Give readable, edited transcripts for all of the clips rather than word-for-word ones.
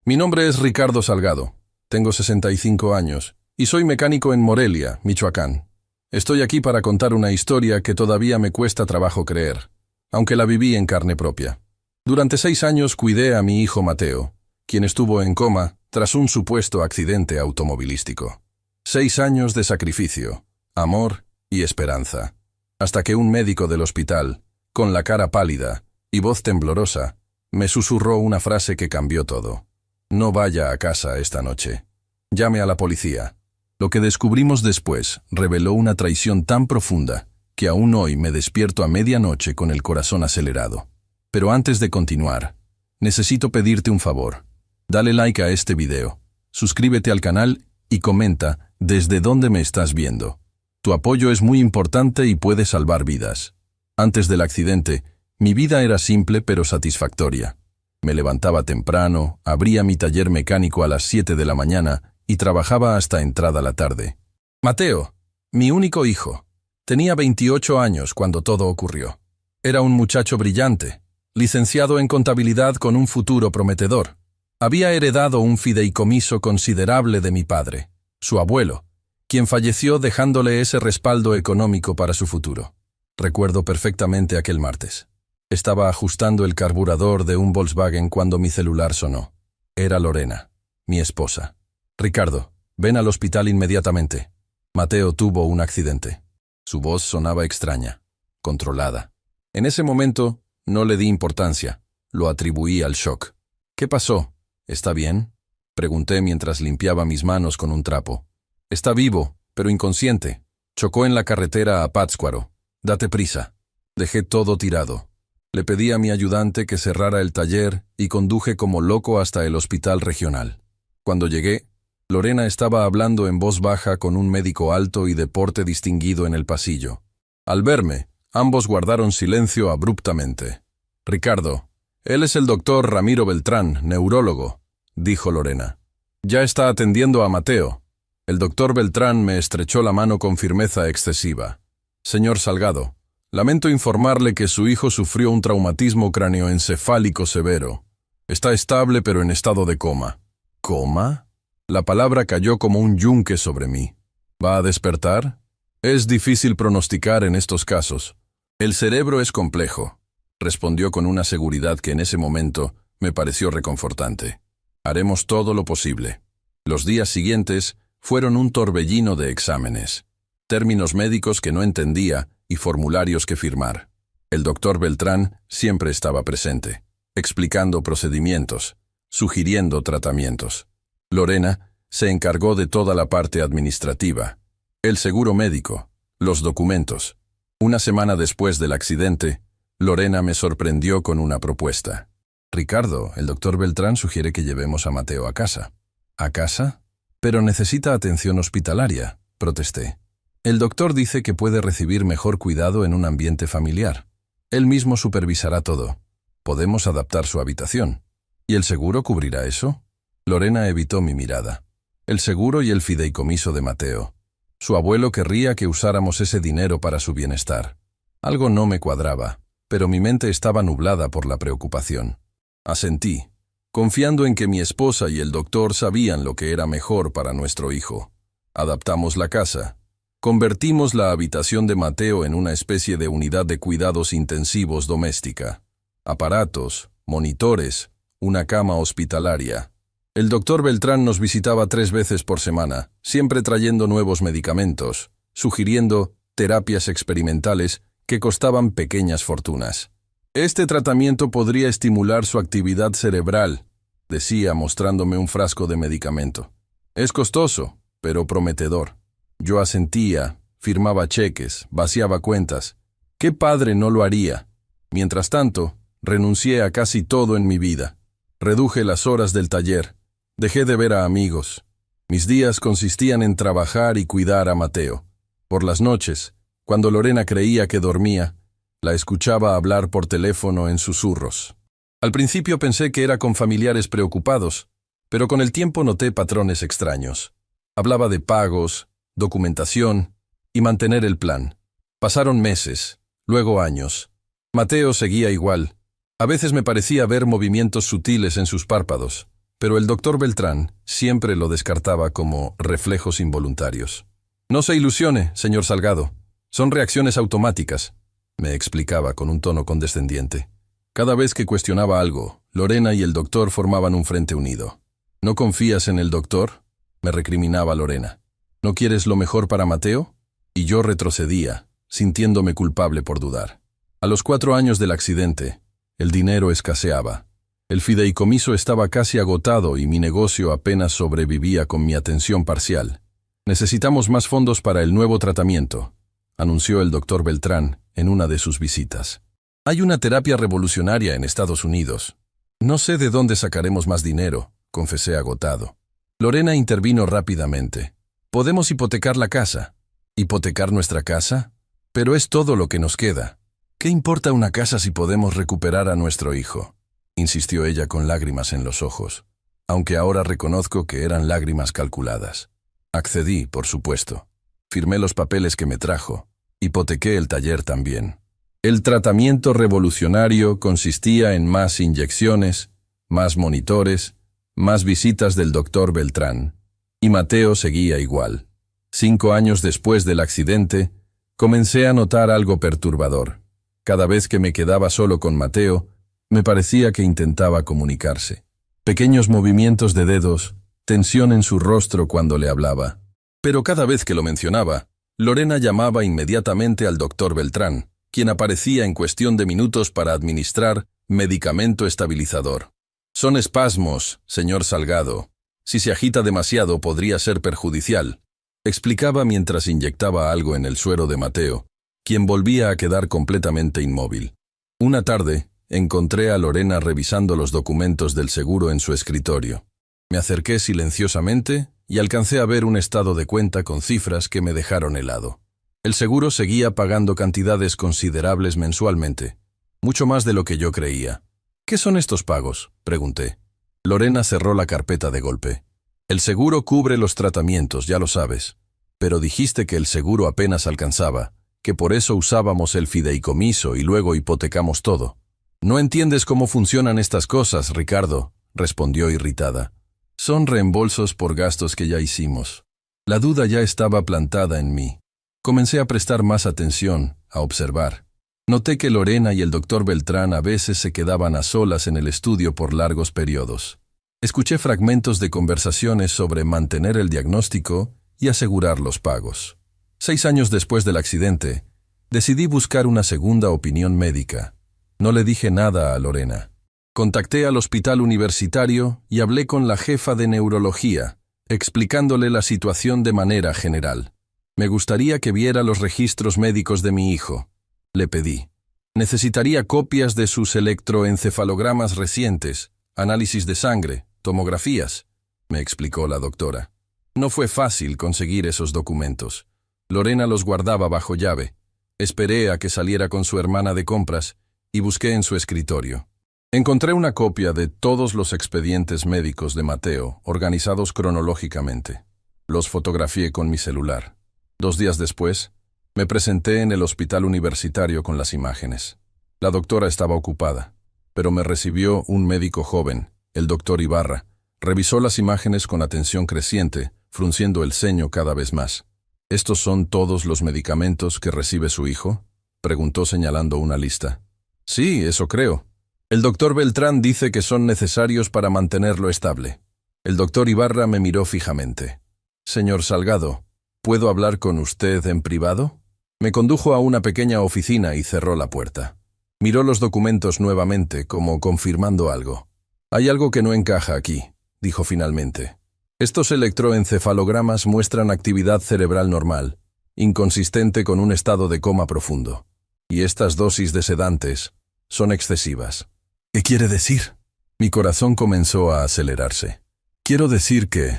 Mi nombre es Ricardo Salgado, tengo 65 años y soy mecánico en Morelia, Michoacán. Estoy aquí para contar una historia que todavía me cuesta trabajo creer, aunque la viví en carne propia. Durante 6 años cuidé a mi hijo Mateo, quien estuvo en coma tras un supuesto accidente automovilístico. 6 años de sacrificio, amor y esperanza, hasta que un médico del hospital, con la cara pálida y voz temblorosa, me susurró una frase que cambió todo. No vaya a casa esta noche. Llame a la policía. Lo que descubrimos después reveló una traición tan profunda que aún hoy me despierto a medianoche con el corazón acelerado. Pero antes de continuar, necesito pedirte un favor. Dale like a este video, suscríbete al canal y comenta desde dónde me estás viendo. Tu apoyo es muy importante y puede salvar vidas. Antes del accidente, mi vida era simple pero satisfactoria. Me levantaba temprano, abría mi taller mecánico a las 7 de la mañana y trabajaba hasta entrada la tarde. Mateo, mi único hijo, tenía 28 años cuando todo ocurrió. Era un muchacho brillante, licenciado en contabilidad con un futuro prometedor. Había heredado un fideicomiso considerable de mi padre, su abuelo, quien falleció dejándole ese respaldo económico para su futuro. Recuerdo perfectamente aquel martes. Estaba ajustando el carburador de un Volkswagen cuando mi celular sonó. Era Lorena, mi esposa. Ricardo, ven al hospital inmediatamente. Mateo tuvo un accidente. Su voz sonaba extraña, controlada. En ese momento no le di importancia, lo atribuí al shock. ¿Qué pasó? ¿Está bien? Pregunté mientras limpiaba mis manos con un trapo. Está vivo, pero inconsciente. Chocó en la carretera a Pátzcuaro. Date prisa. Dejé todo tirado. Le pedí a mi ayudante que cerrara el taller y conduje como loco hasta el hospital regional. Cuando llegué, Lorena estaba hablando en voz baja con un médico alto y de porte distinguido en el pasillo. Al verme, ambos guardaron silencio abruptamente. Ricardo, él es el doctor Ramiro Beltrán, neurólogo, dijo Lorena. Ya está atendiendo a Mateo. El doctor Beltrán me estrechó la mano con firmeza excesiva. Señor Salgado, lamento informarle que su hijo sufrió un traumatismo cráneoencefálico severo. Está estable pero en estado de coma. ¿Coma? La palabra cayó como un yunque sobre mí. ¿Va a despertar? Es difícil pronosticar en estos casos. El cerebro es complejo, respondió con una seguridad que en ese momento me pareció reconfortante. Haremos todo lo posible. Los días siguientes fueron un torbellino de exámenes, términos médicos que no entendía y formularios que firmar. El doctor Beltrán siempre estaba presente, explicando procedimientos, sugiriendo tratamientos. Lorena se encargó de toda la parte administrativa, el seguro médico, los documentos. Una semana después del accidente, Lorena me sorprendió con una propuesta. Ricardo, el doctor Beltrán sugiere que llevemos a Mateo a casa. ¿A casa? Pero necesita atención hospitalaria, protesté. El doctor dice que puede recibir mejor cuidado en un ambiente familiar. Él mismo supervisará todo. Podemos adaptar su habitación. ¿Y el seguro cubrirá eso? Lorena evitó mi mirada. El seguro y el fideicomiso de Mateo. Su abuelo querría que usáramos ese dinero para su bienestar. Algo no me cuadraba, pero mi mente estaba nublada por la preocupación. Asentí, confiando en que mi esposa y el doctor sabían lo que era mejor para nuestro hijo. Adaptamos la casa. Convertimos la habitación de Mateo en una especie de unidad de cuidados intensivos doméstica. Aparatos, monitores, una cama hospitalaria. El doctor Beltrán nos visitaba 3 veces por semana, siempre trayendo nuevos medicamentos, sugiriendo terapias experimentales que costaban pequeñas fortunas. Este tratamiento podría estimular su actividad cerebral, decía mostrándome un frasco de medicamento. Es costoso, pero prometedor. Yo asentía, firmaba cheques, vaciaba cuentas. ¿Qué padre no lo haría? Mientras tanto, renuncié a casi todo en mi vida. Reduje las horas del taller. Dejé de ver a amigos. Mis días consistían en trabajar y cuidar a Mateo. Por las noches, cuando Lorena creía que dormía, la escuchaba hablar por teléfono en susurros. Al principio pensé que era con familiares preocupados, pero con el tiempo noté patrones extraños. Hablaba de pagos, documentación y mantener el plan. Pasaron meses, luego años. Mateo seguía igual. A veces me parecía ver movimientos sutiles en sus párpados. pero el doctor Beltrán siempre lo descartaba como reflejos involuntarios. No se ilusione, señor Salgado. Son reacciones automáticas, me explicaba con un tono condescendiente. Cada vez que cuestionaba algo, Lorena y el doctor formaban un frente unido. ¿No confías en el doctor?, me recriminaba Lorena. ¿No quieres lo mejor para Mateo? Y yo retrocedía, sintiéndome culpable por dudar. A los 4 años del accidente, el dinero escaseaba. El fideicomiso estaba casi agotado y mi negocio apenas sobrevivía con mi atención parcial. Necesitamos más fondos para el nuevo tratamiento, anunció el doctor Beltrán en una de sus visitas. Hay una terapia revolucionaria en Estados Unidos. No sé de dónde sacaremos más dinero, confesé agotado. Lorena intervino rápidamente. Podemos hipotecar la casa. ¿Hipotecar nuestra casa? Pero es todo lo que nos queda. ¿Qué importa una casa si podemos recuperar a nuestro hijo?, insistió ella con lágrimas en los ojos, aunque ahora reconozco que eran lágrimas calculadas. Accedí, por supuesto. Firmé los papeles que me trajo. Hipotequé el taller también. El tratamiento revolucionario consistía en más inyecciones, más monitores, más visitas del doctor Beltrán. Y Mateo seguía igual. 5 años después del accidente, comencé a notar algo perturbador. Cada vez que me quedaba solo con Mateo, me parecía que intentaba comunicarse. Pequeños movimientos de dedos, tensión en su rostro cuando le hablaba. Pero cada vez que lo mencionaba, Lorena llamaba inmediatamente al doctor Beltrán, quien aparecía en cuestión de minutos para administrar medicamento estabilizador. Son espasmos, señor Salgado. Si se agita demasiado podría ser perjudicial, explicaba mientras inyectaba algo en el suero de Mateo, quien volvía a quedar completamente inmóvil. Una tarde, encontré a Lorena revisando los documentos del seguro en su escritorio. Me acerqué silenciosamente y alcancé a ver un estado de cuenta con cifras que me dejaron helado. El seguro seguía pagando cantidades considerables mensualmente, mucho más de lo que yo creía. ¿Qué son estos pagos?, pregunté. Lorena cerró la carpeta de golpe. El seguro cubre los tratamientos, ya lo sabes. Pero dijiste que el seguro apenas alcanzaba, que por eso usábamos el fideicomiso y luego hipotecamos todo. No entiendes cómo funcionan estas cosas, Ricardo, respondió irritada. Son reembolsos por gastos que ya hicimos. La duda ya estaba plantada en mí. Comencé a prestar más atención, a observar. Noté que Lorena y el doctor Beltrán a veces se quedaban a solas en el estudio por largos periodos. Escuché fragmentos de conversaciones sobre mantener el diagnóstico y asegurar los pagos. 6 años después del accidente, decidí buscar una segunda opinión médica. No le dije nada a Lorena. Contacté al hospital universitario y hablé con la jefa de neurología, explicándole la situación de manera general. Me gustaría que viera los registros médicos de mi hijo, le pedí. Necesitaría copias de sus electroencefalogramas recientes, análisis de sangre, tomografías, me explicó la doctora. No fue fácil conseguir esos documentos. Lorena los guardaba bajo llave. Esperé a que saliera con su hermana de compras y busqué en su escritorio. Encontré una copia de todos los expedientes médicos de Mateo, organizados cronológicamente. Los fotografié con mi celular. 2 días después, me presenté en el hospital universitario con las imágenes. La doctora estaba ocupada, pero me recibió un médico joven, el doctor Ibarra. Revisó las imágenes con atención creciente, frunciendo el ceño cada vez más. ¿Estos son todos los medicamentos que recibe su hijo?, preguntó señalando una lista. Sí, eso creo. El doctor Beltrán dice que son necesarios para mantenerlo estable. El doctor Ibarra me miró fijamente. Señor Salgado, ¿puedo hablar con usted en privado? Me condujo a una pequeña oficina y cerró la puerta. Miró los documentos nuevamente, como confirmando algo. Hay algo que no encaja aquí, dijo finalmente. Estos electroencefalogramas muestran actividad cerebral normal, inconsistente con un estado de coma profundo. Y estas dosis de sedantes son excesivas. ¿Qué quiere decir? Mi corazón comenzó a acelerarse. Quiero decir que...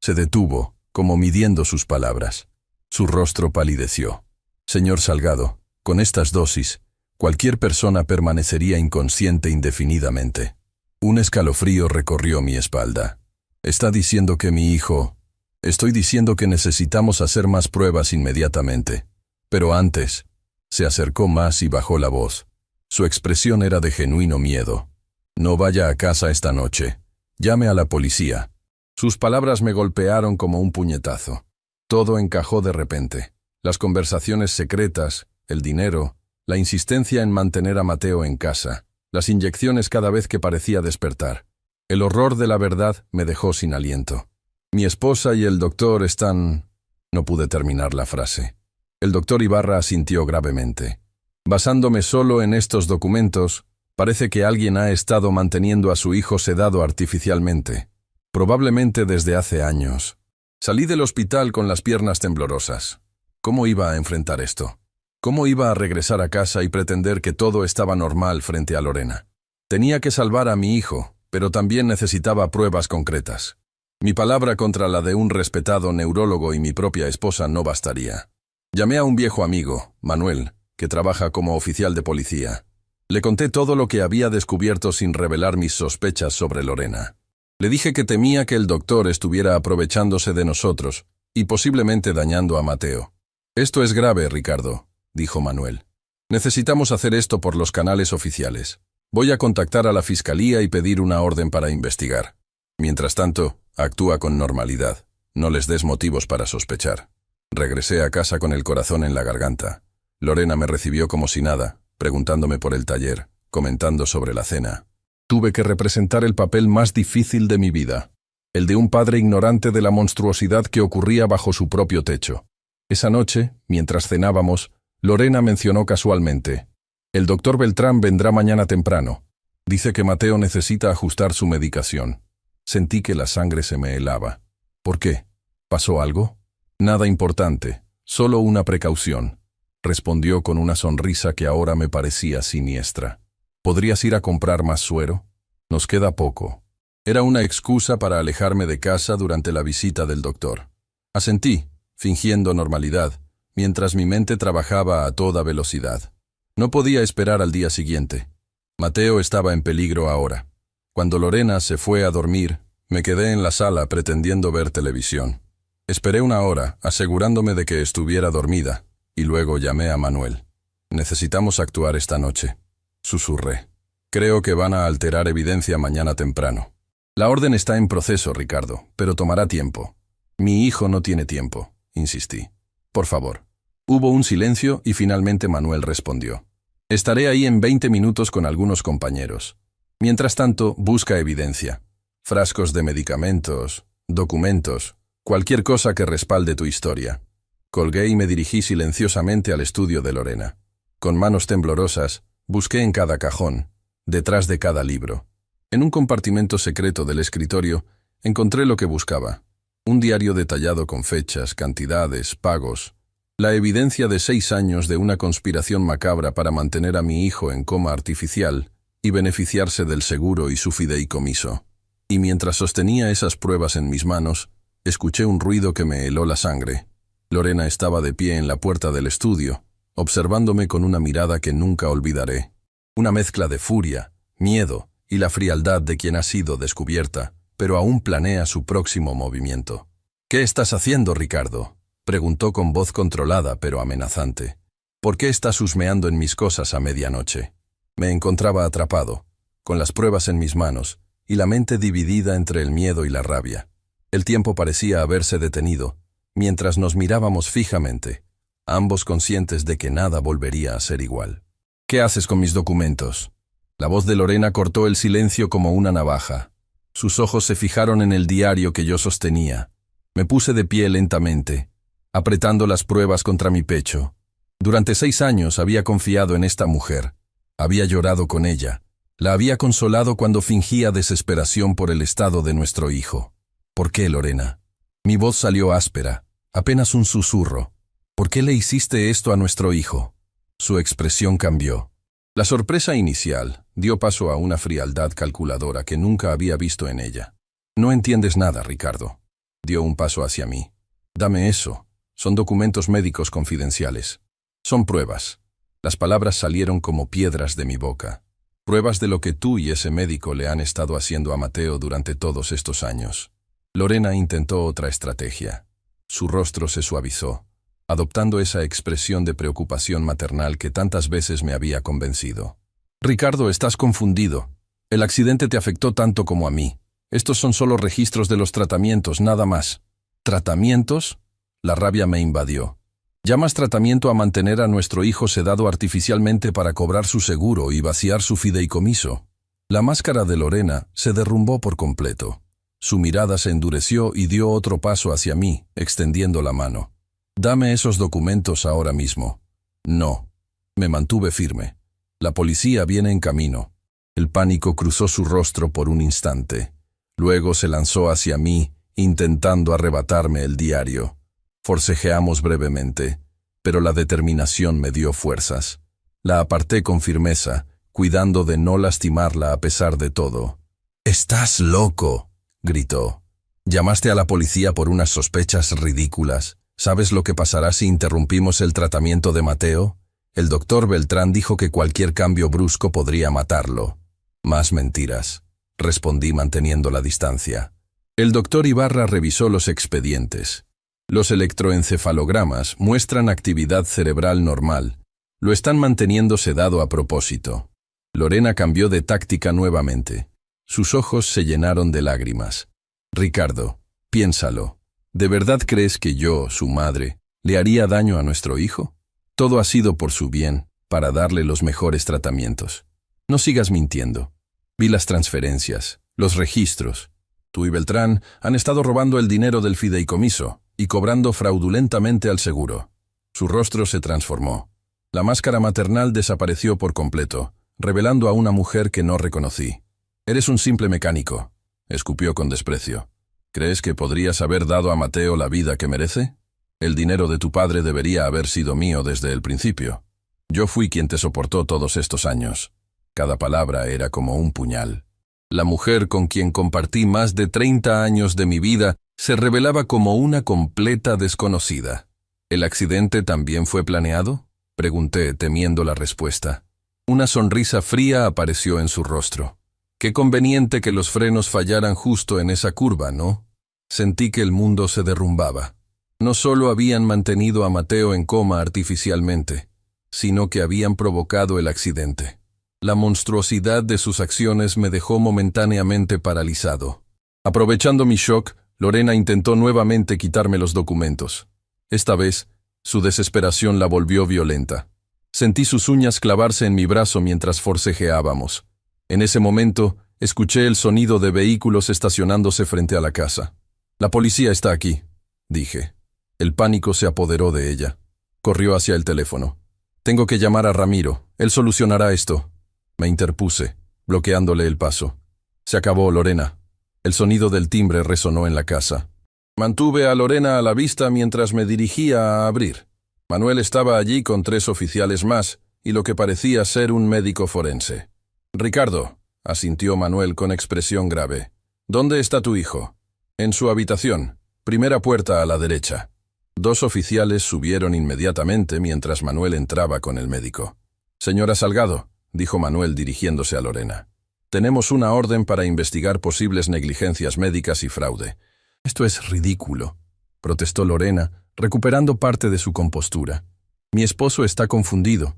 Se detuvo, como midiendo sus palabras. Su rostro palideció. Señor Salgado, con estas dosis, cualquier persona permanecería inconsciente indefinidamente. Un escalofrío recorrió mi espalda. Está diciendo que mi hijo... Estoy diciendo que necesitamos hacer más pruebas inmediatamente. Pero antes, se acercó más y bajó la voz. Su expresión era de genuino miedo. No vaya a casa esta noche. Llame a la policía. Sus palabras me golpearon como un puñetazo. Todo encajó de repente. Las conversaciones secretas, el dinero, la insistencia en mantener a Mateo en casa, las inyecciones cada vez que parecía despertar. El horror de la verdad me dejó sin aliento. Mi esposa y el doctor están... No pude terminar la frase. El doctor Ibarra asintió gravemente. Basándome solo en estos documentos, parece que alguien ha estado manteniendo a su hijo sedado artificialmente. Probablemente desde hace años. Salí del hospital con las piernas temblorosas. ¿Cómo iba a enfrentar esto? ¿Cómo iba a regresar a casa y pretender que todo estaba normal frente a Lorena? Tenía que salvar a mi hijo, pero también necesitaba pruebas concretas. Mi palabra contra la de un respetado neurólogo y mi propia esposa no bastaría. Llamé a un viejo amigo, Manuel, que trabaja como oficial de policía. Le conté todo lo que había descubierto sin revelar mis sospechas sobre Lorena. Le dije que temía que el doctor estuviera aprovechándose de nosotros y posiblemente dañando a Mateo. «Esto es grave, Ricardo», dijo Manuel. «Necesitamos hacer esto por los canales oficiales. Voy a contactar a la fiscalía y pedir una orden para investigar. Mientras tanto, actúa con normalidad. No les des motivos para sospechar». Regresé a casa con el corazón en la garganta. Lorena me recibió como si nada, preguntándome por el taller, comentando sobre la cena. Tuve que representar el papel más difícil de mi vida, el de un padre ignorante de la monstruosidad que ocurría bajo su propio techo. Esa noche, mientras cenábamos, Lorena mencionó casualmente: «El doctor Beltrán vendrá mañana temprano. Dice que Mateo necesita ajustar su medicación». Sentí que la sangre se me helaba. «¿Por qué? ¿Pasó algo?» «Nada importante, solo una precaución», respondió con una sonrisa que ahora me parecía siniestra. «¿Podrías ir a comprar más suero? Nos queda poco». Era una excusa para alejarme de casa durante la visita del doctor. Asentí, fingiendo normalidad, mientras mi mente trabajaba a toda velocidad. No podía esperar al día siguiente. Mateo estaba en peligro ahora. Cuando Lorena se fue a dormir, me quedé en la sala pretendiendo ver televisión. Esperé una hora, asegurándome de que estuviera dormida, y luego llamé a Manuel. «Necesitamos actuar esta noche», susurré. «Creo que van a alterar evidencia mañana temprano». «La orden está en proceso, Ricardo, pero tomará tiempo». «Mi hijo no tiene tiempo», insistí. «Por favor». Hubo un silencio y finalmente Manuel respondió: «Estaré ahí en 20 minutos con algunos compañeros. Mientras tanto, busca evidencia. Frascos de medicamentos, documentos, cualquier cosa que respalde tu historia». Colgué y me dirigí silenciosamente al estudio de Lorena. Con manos temblorosas, busqué en cada cajón, detrás de cada libro. En un compartimento secreto del escritorio, encontré lo que buscaba. Un diario detallado con fechas, cantidades, pagos. La evidencia de 6 años de una conspiración macabra para mantener a mi hijo en coma artificial y beneficiarse del seguro y su fideicomiso. Y mientras sostenía esas pruebas en mis manos, escuché un ruido que me heló la sangre. Lorena estaba de pie en la puerta del estudio, observándome con una mirada que nunca olvidaré. Una mezcla de furia, miedo y la frialdad de quien ha sido descubierta, pero aún planea su próximo movimiento. «¿Qué estás haciendo, Ricardo?», preguntó con voz controlada pero amenazante. «¿Por qué estás husmeando en mis cosas a medianoche?». Me encontraba atrapado, con las pruebas en mis manos y la mente dividida entre el miedo y la rabia. El tiempo parecía haberse detenido, mientras nos mirábamos fijamente, ambos conscientes de que nada volvería a ser igual. «¿Qué haces con mis documentos?». La voz de Lorena cortó el silencio como una navaja. Sus ojos se fijaron en el diario que yo sostenía. Me puse de pie lentamente, apretando las pruebas contra mi pecho. Durante 6 años había confiado en esta mujer. Había llorado con ella. La había consolado cuando fingía desesperación por el estado de nuestro hijo. «¿Por qué, Lorena?». Mi voz salió áspera, apenas un susurro. «¿Por qué le hiciste esto a nuestro hijo?». Su expresión cambió. La sorpresa inicial dio paso a una frialdad calculadora que nunca había visto en ella. «No entiendes nada, Ricardo». Dio un paso hacia mí. «Dame eso. Son documentos médicos confidenciales. Son pruebas». Las palabras salieron como piedras de mi boca. «Pruebas de lo que tú y ese médico le han estado haciendo a Mateo durante todos estos años». Lorena intentó otra estrategia. Su rostro se suavizó, adoptando esa expresión de preocupación maternal que tantas veces me había convencido. «Ricardo, estás confundido. El accidente te afectó tanto como a mí. Estos son solo registros de los tratamientos, nada más. ¿Tratamientos? La rabia me invadió. ¿Llamas tratamiento a mantener a nuestro hijo sedado artificialmente para cobrar su seguro y vaciar su fideicomiso? La máscara de Lorena se derrumbó por completo. Su mirada se endureció y dio otro paso hacia mí, extendiendo la mano. «Dame esos documentos ahora mismo». «No». Me mantuve firme. «La policía viene en camino». El pánico cruzó su rostro por un instante. Luego se lanzó hacia mí, intentando arrebatarme el diario. Forcejeamos brevemente, pero la determinación me dio fuerzas. La aparté con firmeza, cuidando de no lastimarla a pesar de todo. «¡Estás loco!», gritó. «Llamaste a la policía por unas sospechas ridículas. ¿Sabes lo que pasará si interrumpimos el tratamiento de Mateo? El doctor Beltrán dijo que cualquier cambio brusco podría matarlo». «Más mentiras», respondí manteniendo la distancia. El doctor Ibarra revisó los expedientes. Los electroencefalogramas muestran actividad cerebral normal. Lo están manteniendo sedado a propósito. Lorena cambió de táctica nuevamente. Sus ojos se llenaron de lágrimas. «Ricardo, piénsalo. ¿De verdad crees que yo, su madre, le haría daño a nuestro hijo? Todo ha sido por su bien, para darle los mejores tratamientos. No sigas mintiendo. Vi las transferencias, los registros. Tú y Beltrán han estado robando el dinero del fideicomiso y cobrando fraudulentamente al seguro». Su rostro se transformó. La máscara maternal desapareció por completo, revelando a una mujer que no reconocí. «Eres un simple mecánico», escupió con desprecio. «¿Crees que podrías haber dado a Mateo la vida que merece? El dinero de tu padre debería haber sido mío desde el principio. Yo fui quien te soportó todos estos años». Cada palabra era como un puñal. La mujer con quien compartí más de 30 años de mi vida se revelaba como una completa desconocida. «¿El accidente también fue planeado?», pregunté, temiendo la respuesta. Una sonrisa fría apareció en su rostro. «Qué conveniente que los frenos fallaran justo en esa curva, ¿no?». Sentí que el mundo se derrumbaba. No solo habían mantenido a Mateo en coma artificialmente, sino que habían provocado el accidente. La monstruosidad de sus acciones me dejó momentáneamente paralizado. Aprovechando mi shock, Lorena intentó nuevamente quitarme los documentos. Esta vez, su desesperación la volvió violenta. Sentí sus uñas clavarse en mi brazo mientras forcejeábamos. En ese momento, escuché el sonido de vehículos estacionándose frente a la casa. «La policía está aquí», dije. El pánico se apoderó de ella. Corrió hacia el teléfono. «Tengo que llamar a Ramiro. Él solucionará esto». Me interpuse, bloqueándole el paso. «Se acabó, Lorena». El sonido del timbre resonó en la casa. Mantuve a Lorena a la vista mientras me dirigía a abrir. Manuel estaba allí con 3 oficiales más y lo que parecía ser un médico forense. «Ricardo», asintió Manuel con expresión grave. «¿Dónde está tu hijo?» «En su habitación. Primera puerta a la derecha». 2 oficiales subieron inmediatamente mientras Manuel entraba con el médico. «Señora Salgado», dijo Manuel dirigiéndose a Lorena. «Tenemos una orden para investigar posibles negligencias médicas y fraude». «Esto es ridículo», protestó Lorena, recuperando parte de su compostura. «Mi esposo está confundido.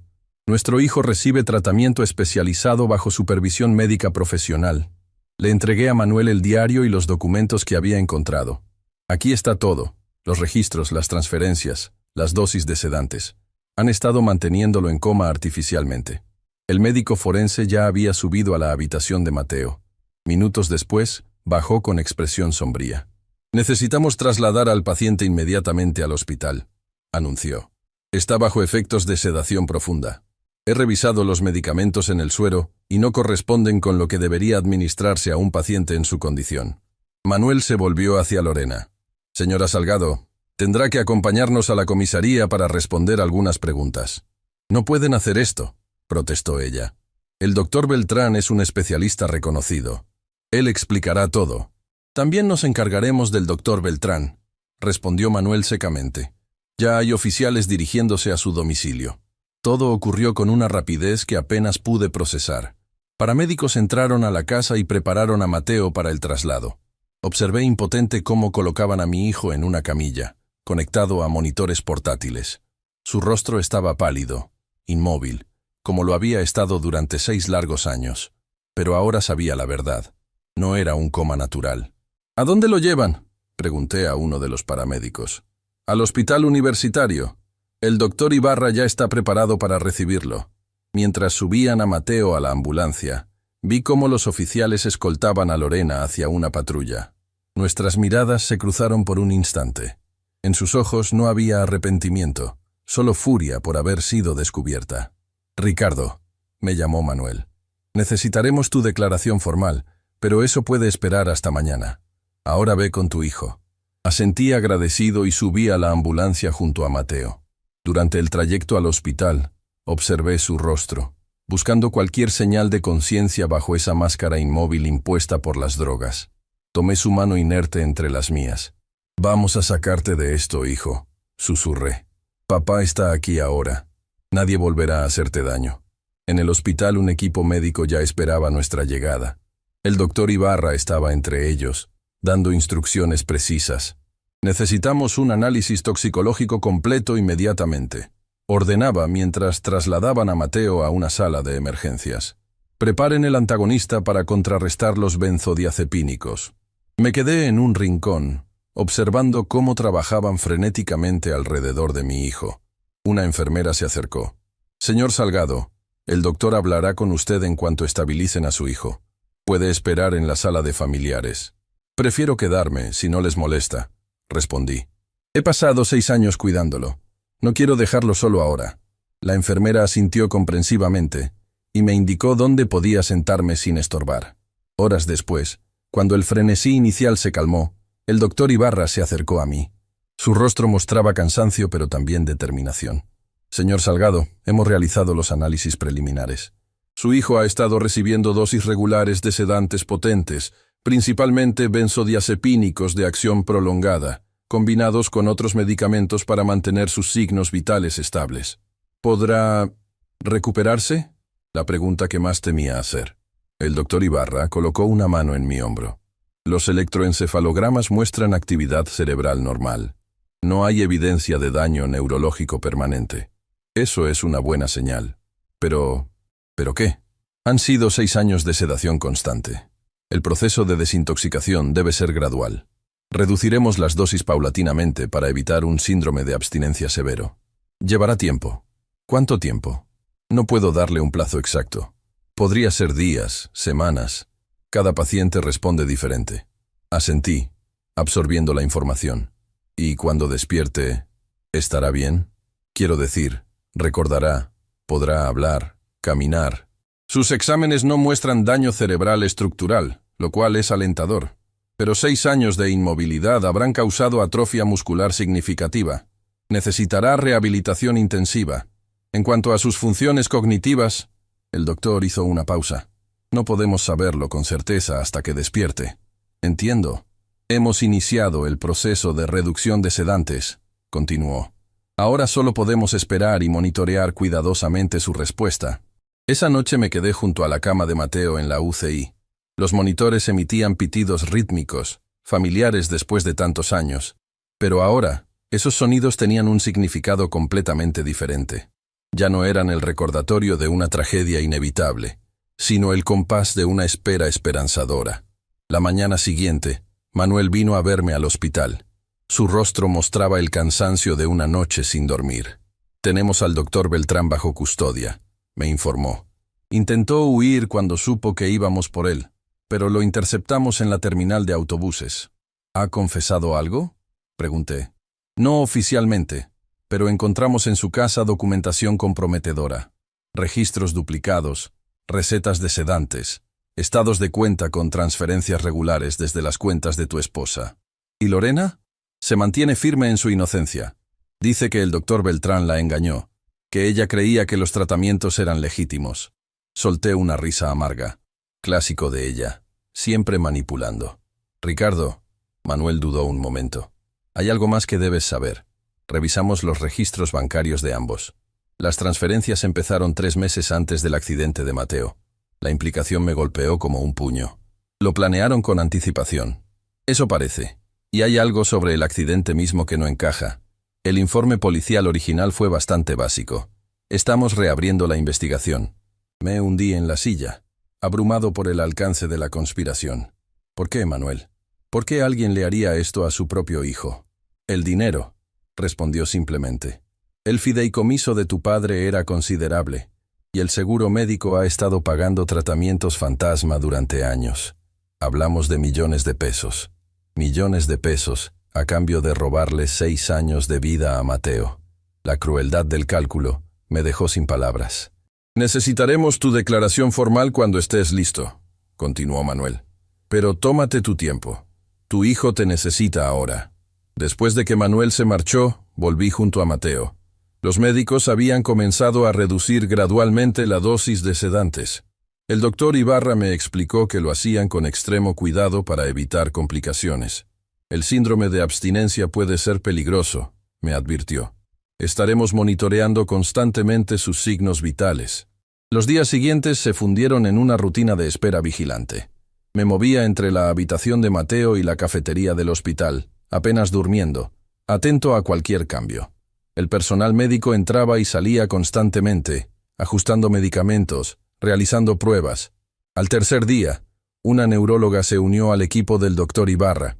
Nuestro hijo recibe tratamiento especializado bajo supervisión médica profesional». Le entregué a Manuel el diario y los documentos que había encontrado. «Aquí está todo, los registros, las transferencias, las dosis de sedantes. Han estado manteniéndolo en coma artificialmente». El médico forense ya había subido a la habitación de Mateo. Minutos después, bajó con expresión sombría. «Necesitamos trasladar al paciente inmediatamente al hospital», anunció. «Está bajo efectos de sedación profunda. He revisado los medicamentos en el suero y no corresponden con lo que debería administrarse a un paciente en su condición». Manuel se volvió hacia Lorena. «Señora Salgado, tendrá que acompañarnos a la comisaría para responder algunas preguntas». «No pueden hacer esto», protestó ella. «El doctor Beltrán es un especialista reconocido. Él explicará todo». «También nos encargaremos del doctor Beltrán», respondió Manuel secamente. «Ya hay oficiales dirigiéndose a su domicilio». Todo ocurrió con una rapidez que apenas pude procesar. Paramédicos entraron a la casa y prepararon a Mateo para el traslado. Observé impotente cómo colocaban a mi hijo en una camilla, conectado a monitores portátiles. Su rostro estaba pálido, inmóvil, como lo había estado durante 6 largos años. Pero ahora sabía la verdad. No era un coma natural. ¿A dónde lo llevan?, pregunté a uno de los paramédicos. Al hospital universitario. El doctor Ibarra ya está preparado para recibirlo. Mientras subían a Mateo a la ambulancia, vi cómo los oficiales escoltaban a Lorena hacia una patrulla. Nuestras miradas se cruzaron por un instante. En sus ojos no había arrepentimiento, solo furia por haber sido descubierta. «Ricardo», me llamó Manuel. «Necesitaremos tu declaración formal, pero eso puede esperar hasta mañana. Ahora ve con tu hijo». Asentí agradecido y subí a la ambulancia junto a Mateo. Durante el trayecto al hospital, observé su rostro, buscando cualquier señal de conciencia bajo esa máscara inmóvil impuesta por las drogas. Tomé su mano inerte entre las mías. «Vamos a sacarte de esto, hijo», susurré. «Papá está aquí ahora. Nadie volverá a hacerte daño». En el hospital un equipo médico ya esperaba nuestra llegada. El doctor Ibarra estaba entre ellos, dando instrucciones precisas. «Necesitamos un análisis toxicológico completo inmediatamente», ordenaba mientras trasladaban a Mateo a una sala de emergencias. «Preparen el antagonista para contrarrestar los benzodiazepínicos». Me quedé en un rincón, observando cómo trabajaban frenéticamente alrededor de mi hijo. Una enfermera se acercó. «Señor Salgado, el doctor hablará con usted en cuanto estabilicen a su hijo. Puede esperar en la sala de familiares». «Prefiero quedarme, si no les molesta», respondí. «He pasado 6 años cuidándolo. No quiero dejarlo solo ahora». La enfermera asintió comprensivamente y me indicó dónde podía sentarme sin estorbar. Horas después, cuando el frenesí inicial se calmó, el doctor Ibarra se acercó a mí. Su rostro mostraba cansancio pero también determinación. «Señor Salgado, hemos realizado los análisis preliminares. Su hijo ha estado recibiendo dosis regulares de sedantes potentes, principalmente benzodiazepínicos de acción prolongada, combinados con otros medicamentos para mantener sus signos vitales estables. ¿Podrá recuperarse?», la pregunta que más temía hacer. El doctor Ibarra colocó una mano en mi hombro. «Los electroencefalogramas muestran actividad cerebral normal. No hay evidencia de daño neurológico permanente. Eso es una buena señal. ¿Pero qué? Han sido 6 años de sedación constante. El proceso de desintoxicación debe ser gradual. Reduciremos las dosis paulatinamente para evitar un síndrome de abstinencia severo. Llevará tiempo». «¿Cuánto tiempo?». «No puedo darle un plazo exacto. Podría ser días, semanas. Cada paciente responde diferente». Asentí, absorbiendo la información. «¿Y cuando despierte, estará bien? Quiero decir, recordará, podrá hablar, caminar». «Sus exámenes no muestran daño cerebral estructural, lo cual es alentador. Pero 6 años de inmovilidad habrán causado atrofia muscular significativa. Necesitará rehabilitación intensiva. En cuanto a sus funciones cognitivas». El doctor hizo una pausa. «No podemos saberlo con certeza hasta que despierte». «Entiendo. Hemos iniciado el proceso de reducción de sedantes», continuó. «Ahora solo podemos esperar y monitorear cuidadosamente su respuesta». Esa noche me quedé junto a la cama de Mateo en la UCI. Los monitores emitían pitidos rítmicos, familiares después de tantos años. Pero ahora, esos sonidos tenían un significado completamente diferente. Ya no eran el recordatorio de una tragedia inevitable, sino el compás de una espera esperanzadora. La mañana siguiente, Manuel vino a verme al hospital. Su rostro mostraba el cansancio de una noche sin dormir. «Tenemos al doctor Beltrán bajo custodia», me informó. «Intentó huir cuando supo que íbamos por él, pero lo interceptamos en la terminal de autobuses». «¿Ha confesado algo?», pregunté. «No oficialmente, pero encontramos en su casa documentación comprometedora. Registros duplicados, recetas de sedantes, estados de cuenta con transferencias regulares desde las cuentas de tu esposa. ¿Y Lorena? Se mantiene firme en su inocencia. Dice que el doctor Beltrán la engañó, que ella creía que los tratamientos eran legítimos». Solté una risa amarga. Clásico de ella, siempre manipulando. «Ricardo», Manuel dudó un momento. «Hay algo más que debes saber». Revisamos los registros bancarios de ambos. Las transferencias empezaron 3 meses antes del accidente de Mateo. La implicación me golpeó como un puño. Lo planearon con anticipación. Eso parece. Y hay algo sobre el accidente mismo que no encaja. El informe policial original fue bastante básico. Estamos reabriendo la investigación. Me hundí en la silla, abrumado por el alcance de la conspiración. ¿Por qué, Manuel? ¿Por qué alguien le haría esto a su propio hijo? El dinero, respondió simplemente. El fideicomiso de tu padre era considerable, y el seguro médico ha estado pagando tratamientos fantasma durante años. Hablamos de millones de pesos. Millones de pesos, a cambio de robarle 6 años de vida a Mateo. La crueldad del cálculo me dejó sin palabras. Necesitaremos tu declaración formal cuando estés listo, continuó Manuel. Pero tómate tu tiempo. Tu hijo te necesita ahora. Después de que Manuel se marchó, volví junto a Mateo. Los médicos habían comenzado a reducir gradualmente la dosis de sedantes. El doctor Ibarra me explicó que lo hacían con extremo cuidado para evitar complicaciones. El síndrome de abstinencia puede ser peligroso, me advirtió. Estaremos monitoreando constantemente sus signos vitales. Los días siguientes se fundieron en una rutina de espera vigilante. Me movía entre la habitación de Mateo y la cafetería del hospital, apenas durmiendo, atento a cualquier cambio. El personal médico entraba y salía constantemente, ajustando medicamentos, realizando pruebas. Al tercer día, una neuróloga se unió al equipo del doctor Ibarra.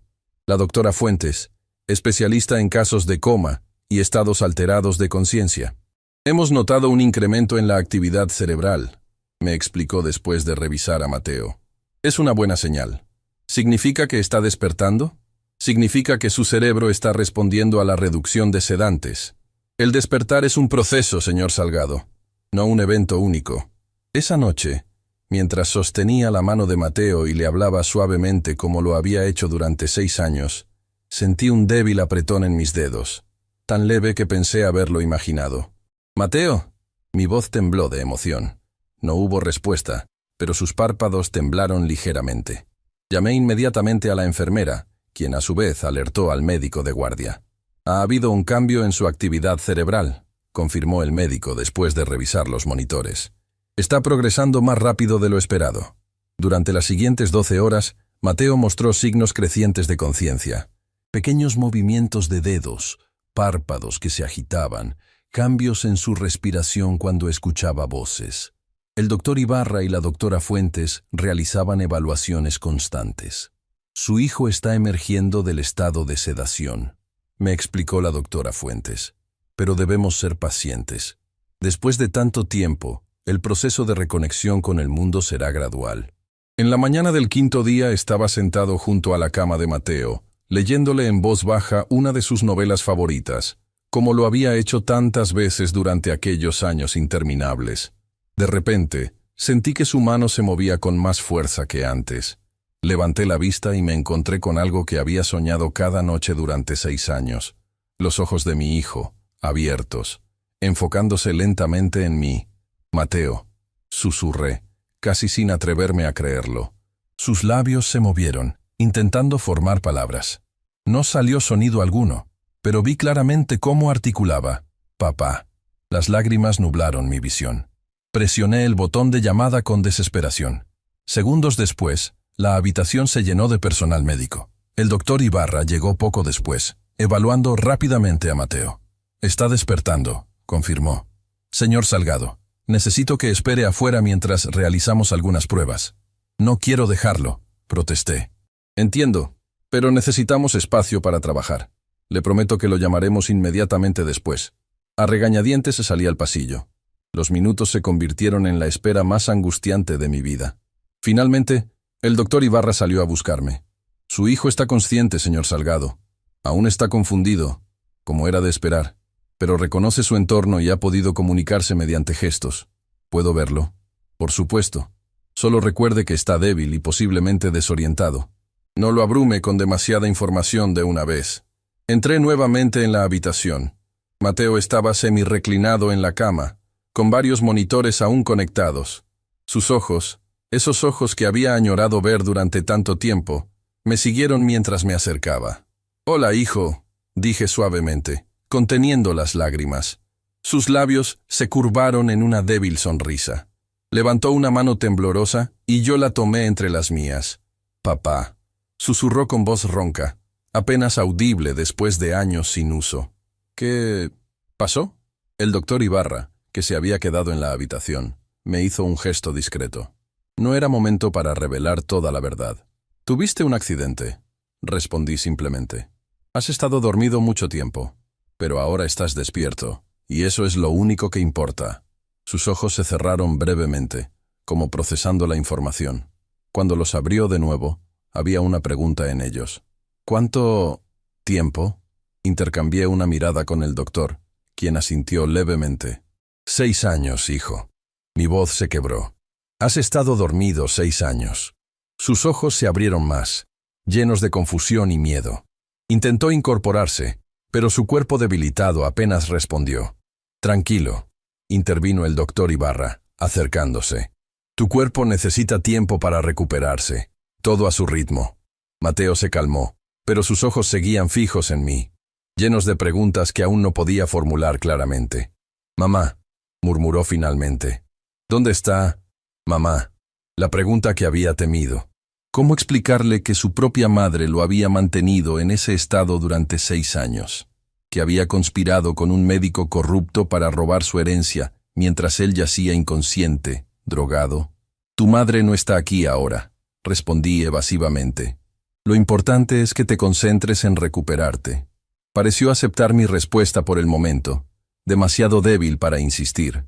La doctora Fuentes, especialista en casos de coma y estados alterados de conciencia. Hemos notado un incremento en la actividad cerebral, me explicó después de revisar a Mateo. Es una buena señal. ¿Significa que está despertando? Significa que su cerebro está respondiendo a la reducción de sedantes. El despertar es un proceso, señor Salgado, no un evento único. Esa noche, mientras sostenía la mano de Mateo y le hablaba suavemente como lo había hecho durante 6 años, sentí un débil apretón en mis dedos, tan leve que pensé haberlo imaginado. «Mateo». Mi voz tembló de emoción. No hubo respuesta, pero sus párpados temblaron ligeramente. Llamé inmediatamente a la enfermera, quien a su vez alertó al médico de guardia. «Ha habido un cambio en su actividad cerebral», confirmó el médico después de revisar los monitores. «Está progresando más rápido de lo esperado». Durante las siguientes 12 horas, Mateo mostró signos crecientes de conciencia. Pequeños movimientos de dedos, párpados que se agitaban, cambios en su respiración cuando escuchaba voces. El doctor Ibarra y la doctora Fuentes realizaban evaluaciones constantes. «Su hijo está emergiendo del estado de sedación», me explicó la doctora Fuentes. «Pero debemos ser pacientes. Después de tanto tiempo, el proceso de reconexión con el mundo será gradual». En la mañana del 5.º día estaba sentado junto a la cama de Mateo, leyéndole en voz baja una de sus novelas favoritas, como lo había hecho tantas veces durante aquellos años interminables. De repente, sentí que su mano se movía con más fuerza que antes. Levanté la vista y me encontré con algo que había soñado cada noche durante 6 años. Los ojos de mi hijo, abiertos, enfocándose lentamente en mí. «Mateo», susurré, casi sin atreverme a creerlo. Sus labios se movieron, intentando formar palabras. No salió sonido alguno, pero vi claramente cómo articulaba. «Papá». Las lágrimas nublaron mi visión. Presioné el botón de llamada con desesperación. Segundos después, la habitación se llenó de personal médico. El doctor Ibarra llegó poco después, evaluando rápidamente a Mateo. «Está despertando», confirmó. «Señor Salgado, necesito que espere afuera mientras realizamos algunas pruebas». «No quiero dejarlo», protesté. «Entiendo, pero necesitamos espacio para trabajar. Le prometo que lo llamaremos inmediatamente después». A regañadientes salí al pasillo. Los minutos se convirtieron en la espera más angustiante de mi vida. Finalmente, el doctor Ibarra salió a buscarme. «Su hijo está consciente, señor Salgado. Aún está confundido, como era de esperar, pero reconoce su entorno y ha podido comunicarse mediante gestos. ¿Puedo verlo?» «Por supuesto. Solo recuerde que está débil y posiblemente desorientado. No lo abrume con demasiada información de una vez». Entré nuevamente en la habitación. Mateo estaba semirreclinado en la cama, con varios monitores aún conectados. Sus ojos, esos ojos que había añorado ver durante tanto tiempo, me siguieron mientras me acercaba. «Hola, hijo», dije suavemente, conteniendo las lágrimas. Sus labios se curvaron en una débil sonrisa. Levantó una mano temblorosa y yo la tomé entre las mías. «Papá», susurró con voz ronca, apenas audible después de años sin uso. «¿Qué pasó?» El doctor Ibarra, que se había quedado en la habitación, me hizo un gesto discreto. No era momento para revelar toda la verdad. Tuviste un accidente, respondí simplemente. Has estado dormido mucho tiempo, pero ahora estás despierto, y eso es lo único que importa. Sus ojos se cerraron brevemente, como procesando la información. Cuando los abrió de nuevo, había una pregunta en ellos. ¿Cuánto tiempo? Intercambié una mirada con el doctor, quien asintió levemente. 6 años, hijo. Mi voz se quebró. Has estado dormido 6 años. Sus ojos se abrieron más, llenos de confusión y miedo. Intentó incorporarse, pero su cuerpo debilitado apenas respondió. Tranquilo, intervino el doctor Ibarra, acercándose. Tu cuerpo necesita tiempo para recuperarse, todo a su ritmo. Mateo se calmó, pero sus ojos seguían fijos en mí, llenos de preguntas que aún no podía formular claramente. Mamá, murmuró finalmente. ¿Dónde está, mamá? La pregunta que había temido. ¿Cómo explicarle que su propia madre lo había mantenido en ese estado durante 6 años? Que había conspirado con un médico corrupto para robar su herencia, mientras él yacía inconsciente, drogado. Tu madre no está aquí ahora, respondí evasivamente. Lo importante es que te concentres en recuperarte. Pareció aceptar mi respuesta por el momento, demasiado débil para insistir.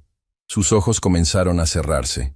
Sus ojos comenzaron a cerrarse.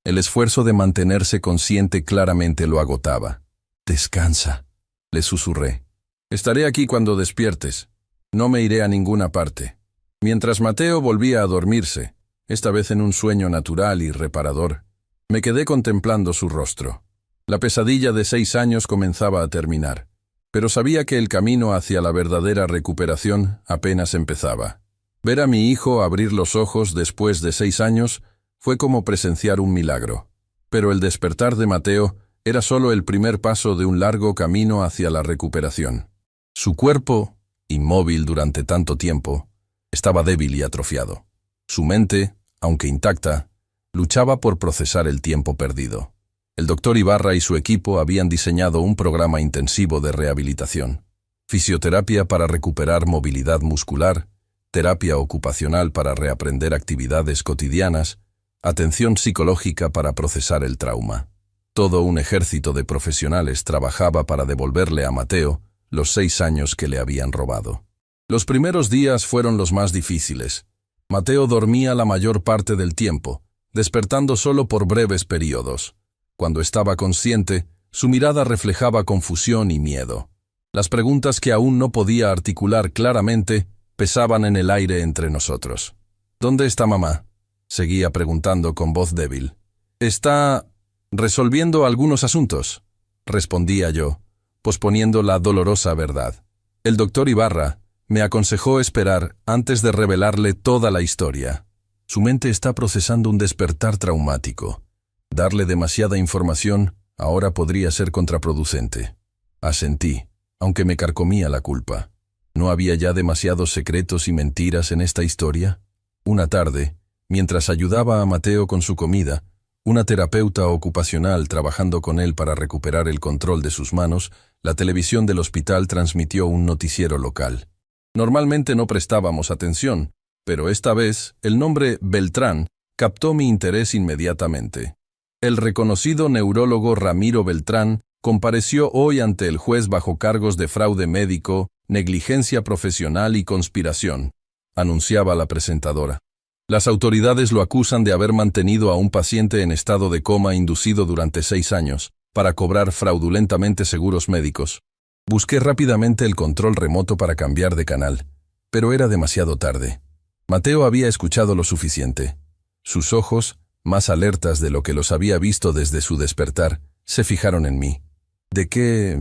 El esfuerzo de mantenerse consciente claramente lo agotaba. Descansa, le susurré. Estaré aquí cuando despiertes. No me iré a ninguna parte. Mientras Mateo volvía a dormirse, esta vez en un sueño natural y reparador, me quedé contemplando su rostro. La pesadilla de 6 años comenzaba a terminar, pero sabía que el camino hacia la verdadera recuperación apenas empezaba. Ver a mi hijo abrir los ojos después de 6 años fue como presenciar un milagro. Pero el despertar de Mateo era solo el primer paso de un largo camino hacia la recuperación. Su cuerpo, inmóvil durante tanto tiempo, estaba débil y atrofiado. Su mente, aunque intacta, luchaba por procesar el tiempo perdido. El doctor Ibarra y su equipo habían diseñado un programa intensivo de rehabilitación. Fisioterapia para recuperar movilidad muscular, terapia ocupacional para reaprender actividades cotidianas, atención psicológica para procesar el trauma. Todo un ejército de profesionales trabajaba para devolverle a Mateo los 6 años que le habían robado. Los primeros días fueron los más difíciles. Mateo dormía la mayor parte del tiempo, despertando solo por breves periodos. Cuando estaba consciente, su mirada reflejaba confusión y miedo. Las preguntas que aún no podía articular claramente pesaban en el aire entre nosotros. ¿Dónde está mamá?, seguía preguntando con voz débil. Está resolviendo algunos asuntos, respondía yo, posponiendo la dolorosa verdad. El doctor Ibarra me aconsejó esperar antes de revelarle toda la historia. Su mente está procesando un despertar traumático. Darle demasiada información ahora podría ser contraproducente. Asentí, aunque me carcomía la culpa. ¿No había ya demasiados secretos y mentiras en esta historia? Una tarde, mientras ayudaba a Mateo con su comida, una terapeuta ocupacional trabajando con él para recuperar el control de sus manos, la televisión del hospital transmitió un noticiero local. Normalmente no prestábamos atención, pero esta vez el nombre Beltrán captó mi interés inmediatamente. El reconocido neurólogo Ramiro Beltrán compareció hoy ante el juez bajo cargos de fraude médico, negligencia profesional y conspiración, anunciaba la presentadora. Las autoridades lo acusan de haber mantenido a un paciente en estado de coma inducido durante 6 años, para cobrar fraudulentamente seguros médicos. Busqué rápidamente el control remoto para cambiar de canal, pero era demasiado tarde. Mateo había escuchado lo suficiente. Sus ojos, más alertas de lo que los había visto desde su despertar, se fijaron en mí. ¿De qué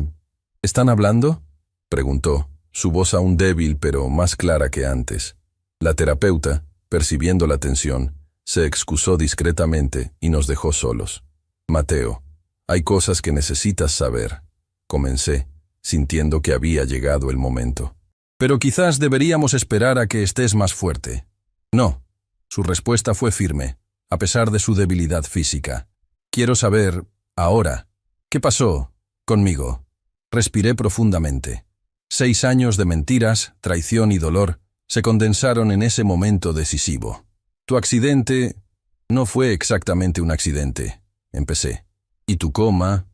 están hablando?, preguntó, su voz aún débil pero más clara que antes. La terapeuta, percibiendo la tensión, se excusó discretamente y nos dejó solos. Mateo, hay cosas que necesitas saber, comencé, sintiendo que había llegado el momento. Pero quizás deberíamos esperar a que estés más fuerte. No, su respuesta fue firme, a pesar de su debilidad física. Quiero saber, ahora, ¿qué pasó conmigo? Respiré profundamente. 6 años de mentiras, traición y dolor se condensaron en ese momento decisivo. Tu accidente no fue exactamente un accidente, empecé. Y tu coma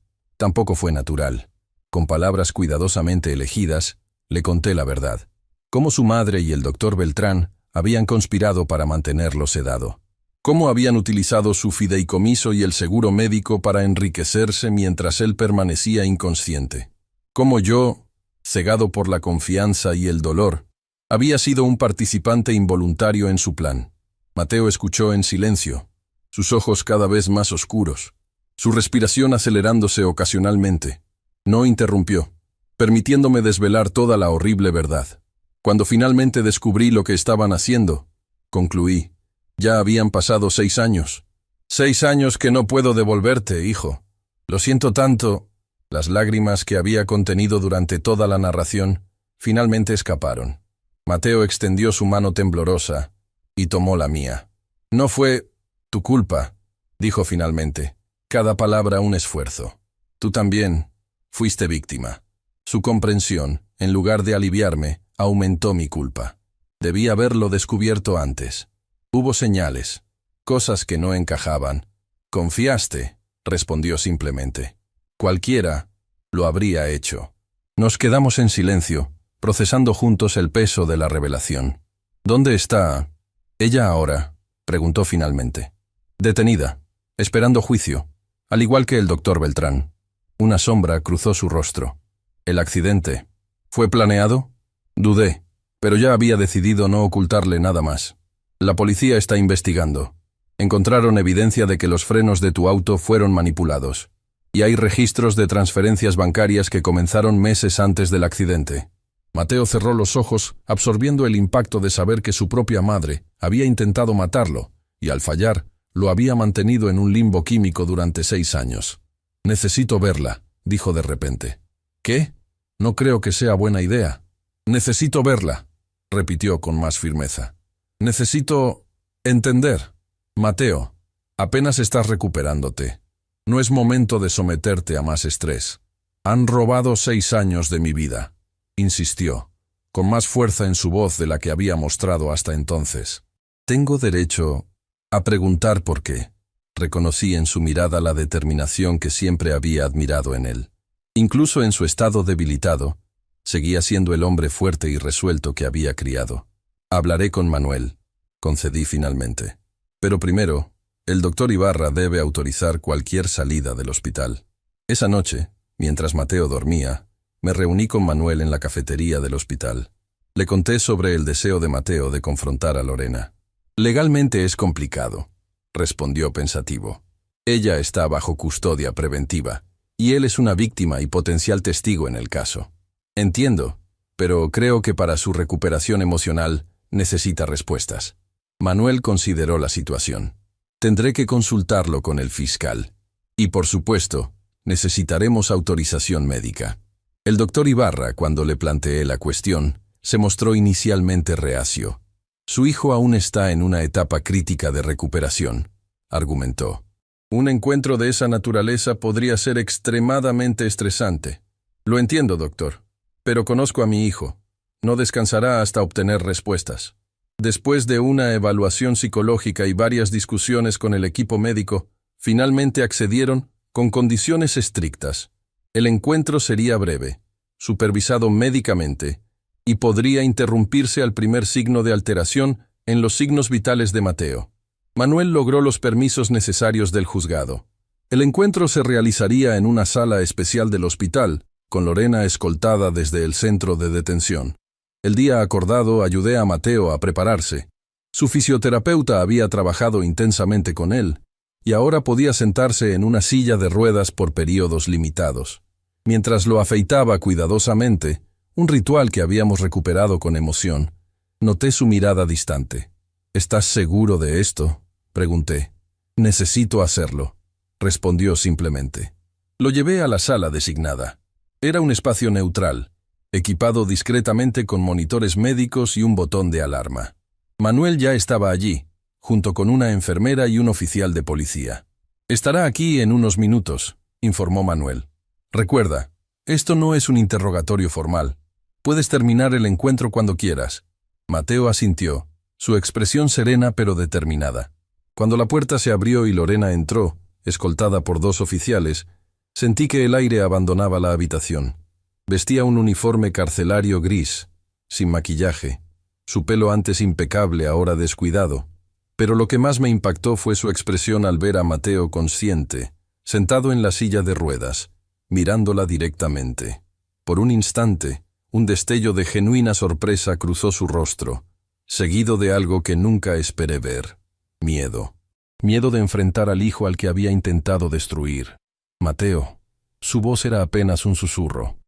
Tampoco fue natural. Con palabras cuidadosamente elegidas, le conté la verdad. Cómo su madre y el doctor Beltrán habían conspirado para mantenerlo sedado. Cómo habían utilizado su fideicomiso y el seguro médico para enriquecerse mientras él permanecía inconsciente. Cómo yo, cegado por la confianza y el dolor, había sido un participante involuntario en su plan. Mateo escuchó en silencio, sus ojos cada vez más oscuros, su respiración acelerándose ocasionalmente. No interrumpió, permitiéndome desvelar toda la horrible verdad. Cuando finalmente descubrí lo que estaban haciendo, concluí, ya habían pasado 6 años. 6 años que no puedo devolverte, hijo. Lo siento tanto. Las lágrimas que había contenido durante toda la narración finalmente escaparon. Mateo extendió su mano temblorosa y tomó la mía. No fue tu culpa, dijo finalmente. Cada palabra un esfuerzo. Tú también fuiste víctima. Su comprensión, en lugar de aliviarme, aumentó mi culpa. Debí haberlo descubierto antes. Hubo señales, cosas que no encajaban. Confiaste, respondió simplemente. Cualquiera lo habría hecho. Nos quedamos en silencio, procesando juntos el peso de la revelación. ¿Dónde está ella ahora?, preguntó finalmente. Detenida, esperando juicio, al igual que el doctor Beltrán. Una sombra cruzó su rostro. ¿El accidente fue planeado? Dudé, pero ya había decidido no ocultarle nada más. La policía está investigando. Encontraron evidencia de que los frenos de tu auto fueron manipulados. Y hay registros de transferencias bancarias que comenzaron meses antes del accidente. Mateo cerró los ojos, absorbiendo el impacto de saber que su propia madre había intentado matarlo, y al fallar, lo había mantenido en un limbo químico durante 6 años. Necesito verla, dijo de repente. ¿Qué? No creo que sea buena idea. Necesito verla, repitió con más firmeza. Necesito entender. Mateo, apenas estás recuperándote. No es momento de someterte a más estrés. Han robado 6 años de mi vida, insistió, con más fuerza en su voz de la que había mostrado hasta entonces. Tengo derecho a preguntar por qué. Reconocí en su mirada la determinación que siempre había admirado en él. Incluso en su estado debilitado, seguía siendo el hombre fuerte y resuelto que había criado. Hablaré con Manuel, concedí finalmente. Pero primero, el doctor Ibarra debe autorizar cualquier salida del hospital. Esa noche, mientras Mateo dormía, me reuní con Manuel en la cafetería del hospital. Le conté sobre el deseo de Mateo de confrontar a Lorena. Legalmente es complicado, respondió pensativo. Ella está bajo custodia preventiva, y él es una víctima y potencial testigo en el caso. Entiendo, pero creo que para su recuperación emocional necesita respuestas. Manuel consideró la situación. Tendré que consultarlo con el fiscal. Y por supuesto, necesitaremos autorización médica. El doctor Ibarra, cuando le planteé la cuestión, se mostró inicialmente reacio. Su hijo aún está en una etapa crítica de recuperación, argumentó. Un encuentro de esa naturaleza podría ser extremadamente estresante. Lo entiendo, doctor, pero conozco a mi hijo. No descansará hasta obtener respuestas. Después de una evaluación psicológica y varias discusiones con el equipo médico, finalmente accedieron con condiciones estrictas. El encuentro sería breve, supervisado médicamente, y podría interrumpirse al primer signo de alteración en los signos vitales de Mateo. Manuel logró los permisos necesarios del juzgado. El encuentro se realizaría en una sala especial del hospital, con Lorena escoltada desde el centro de detención. El día acordado ayudé a Mateo a prepararse. Su fisioterapeuta había trabajado intensamente con él, y ahora podía sentarse en una silla de ruedas por períodos limitados. Mientras lo afeitaba cuidadosamente, un ritual que habíamos recuperado con emoción, noté su mirada distante. ¿Estás seguro de esto?, pregunté. Necesito hacerlo, respondió simplemente. Lo llevé a la sala designada. Era un espacio neutral, equipado discretamente con monitores médicos y un botón de alarma. Manuel ya estaba allí, junto con una enfermera y un oficial de policía. Estará aquí en unos minutos, informó Manuel. Recuerda, esto no es un interrogatorio formal. Puedes terminar el encuentro cuando quieras. Mateo asintió, su expresión serena pero determinada. Cuando la puerta se abrió y Lorena entró, escoltada por 2 oficiales, Sentí que el aire abandonaba la habitación. Vestía un uniforme carcelario gris, sin maquillaje, su pelo antes impecable, ahora descuidado. Pero lo que más me impactó fue su expresión al ver a Mateo consciente, sentado en la silla de ruedas, mirándola directamente. Por un instante, un destello de genuina sorpresa cruzó su rostro, seguido de algo que nunca esperé ver: miedo. Miedo de enfrentar al hijo al que había intentado destruir. Mateo. Su voz era apenas un susurro.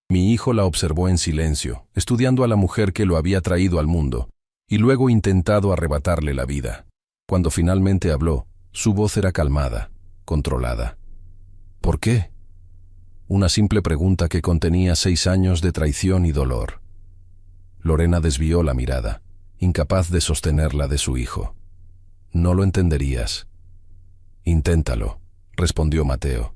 Mi hijo la observó en silencio, estudiando a la mujer que lo había traído al mundo, y luego intentado arrebatarle la vida. Cuando finalmente habló, su voz era calmada, controlada. ¿Por qué? Una simple pregunta que contenía 6 años de traición y dolor. Lorena desvió la mirada, incapaz de sostenerla de su hijo. No lo entenderías. Inténtalo, respondió Mateo.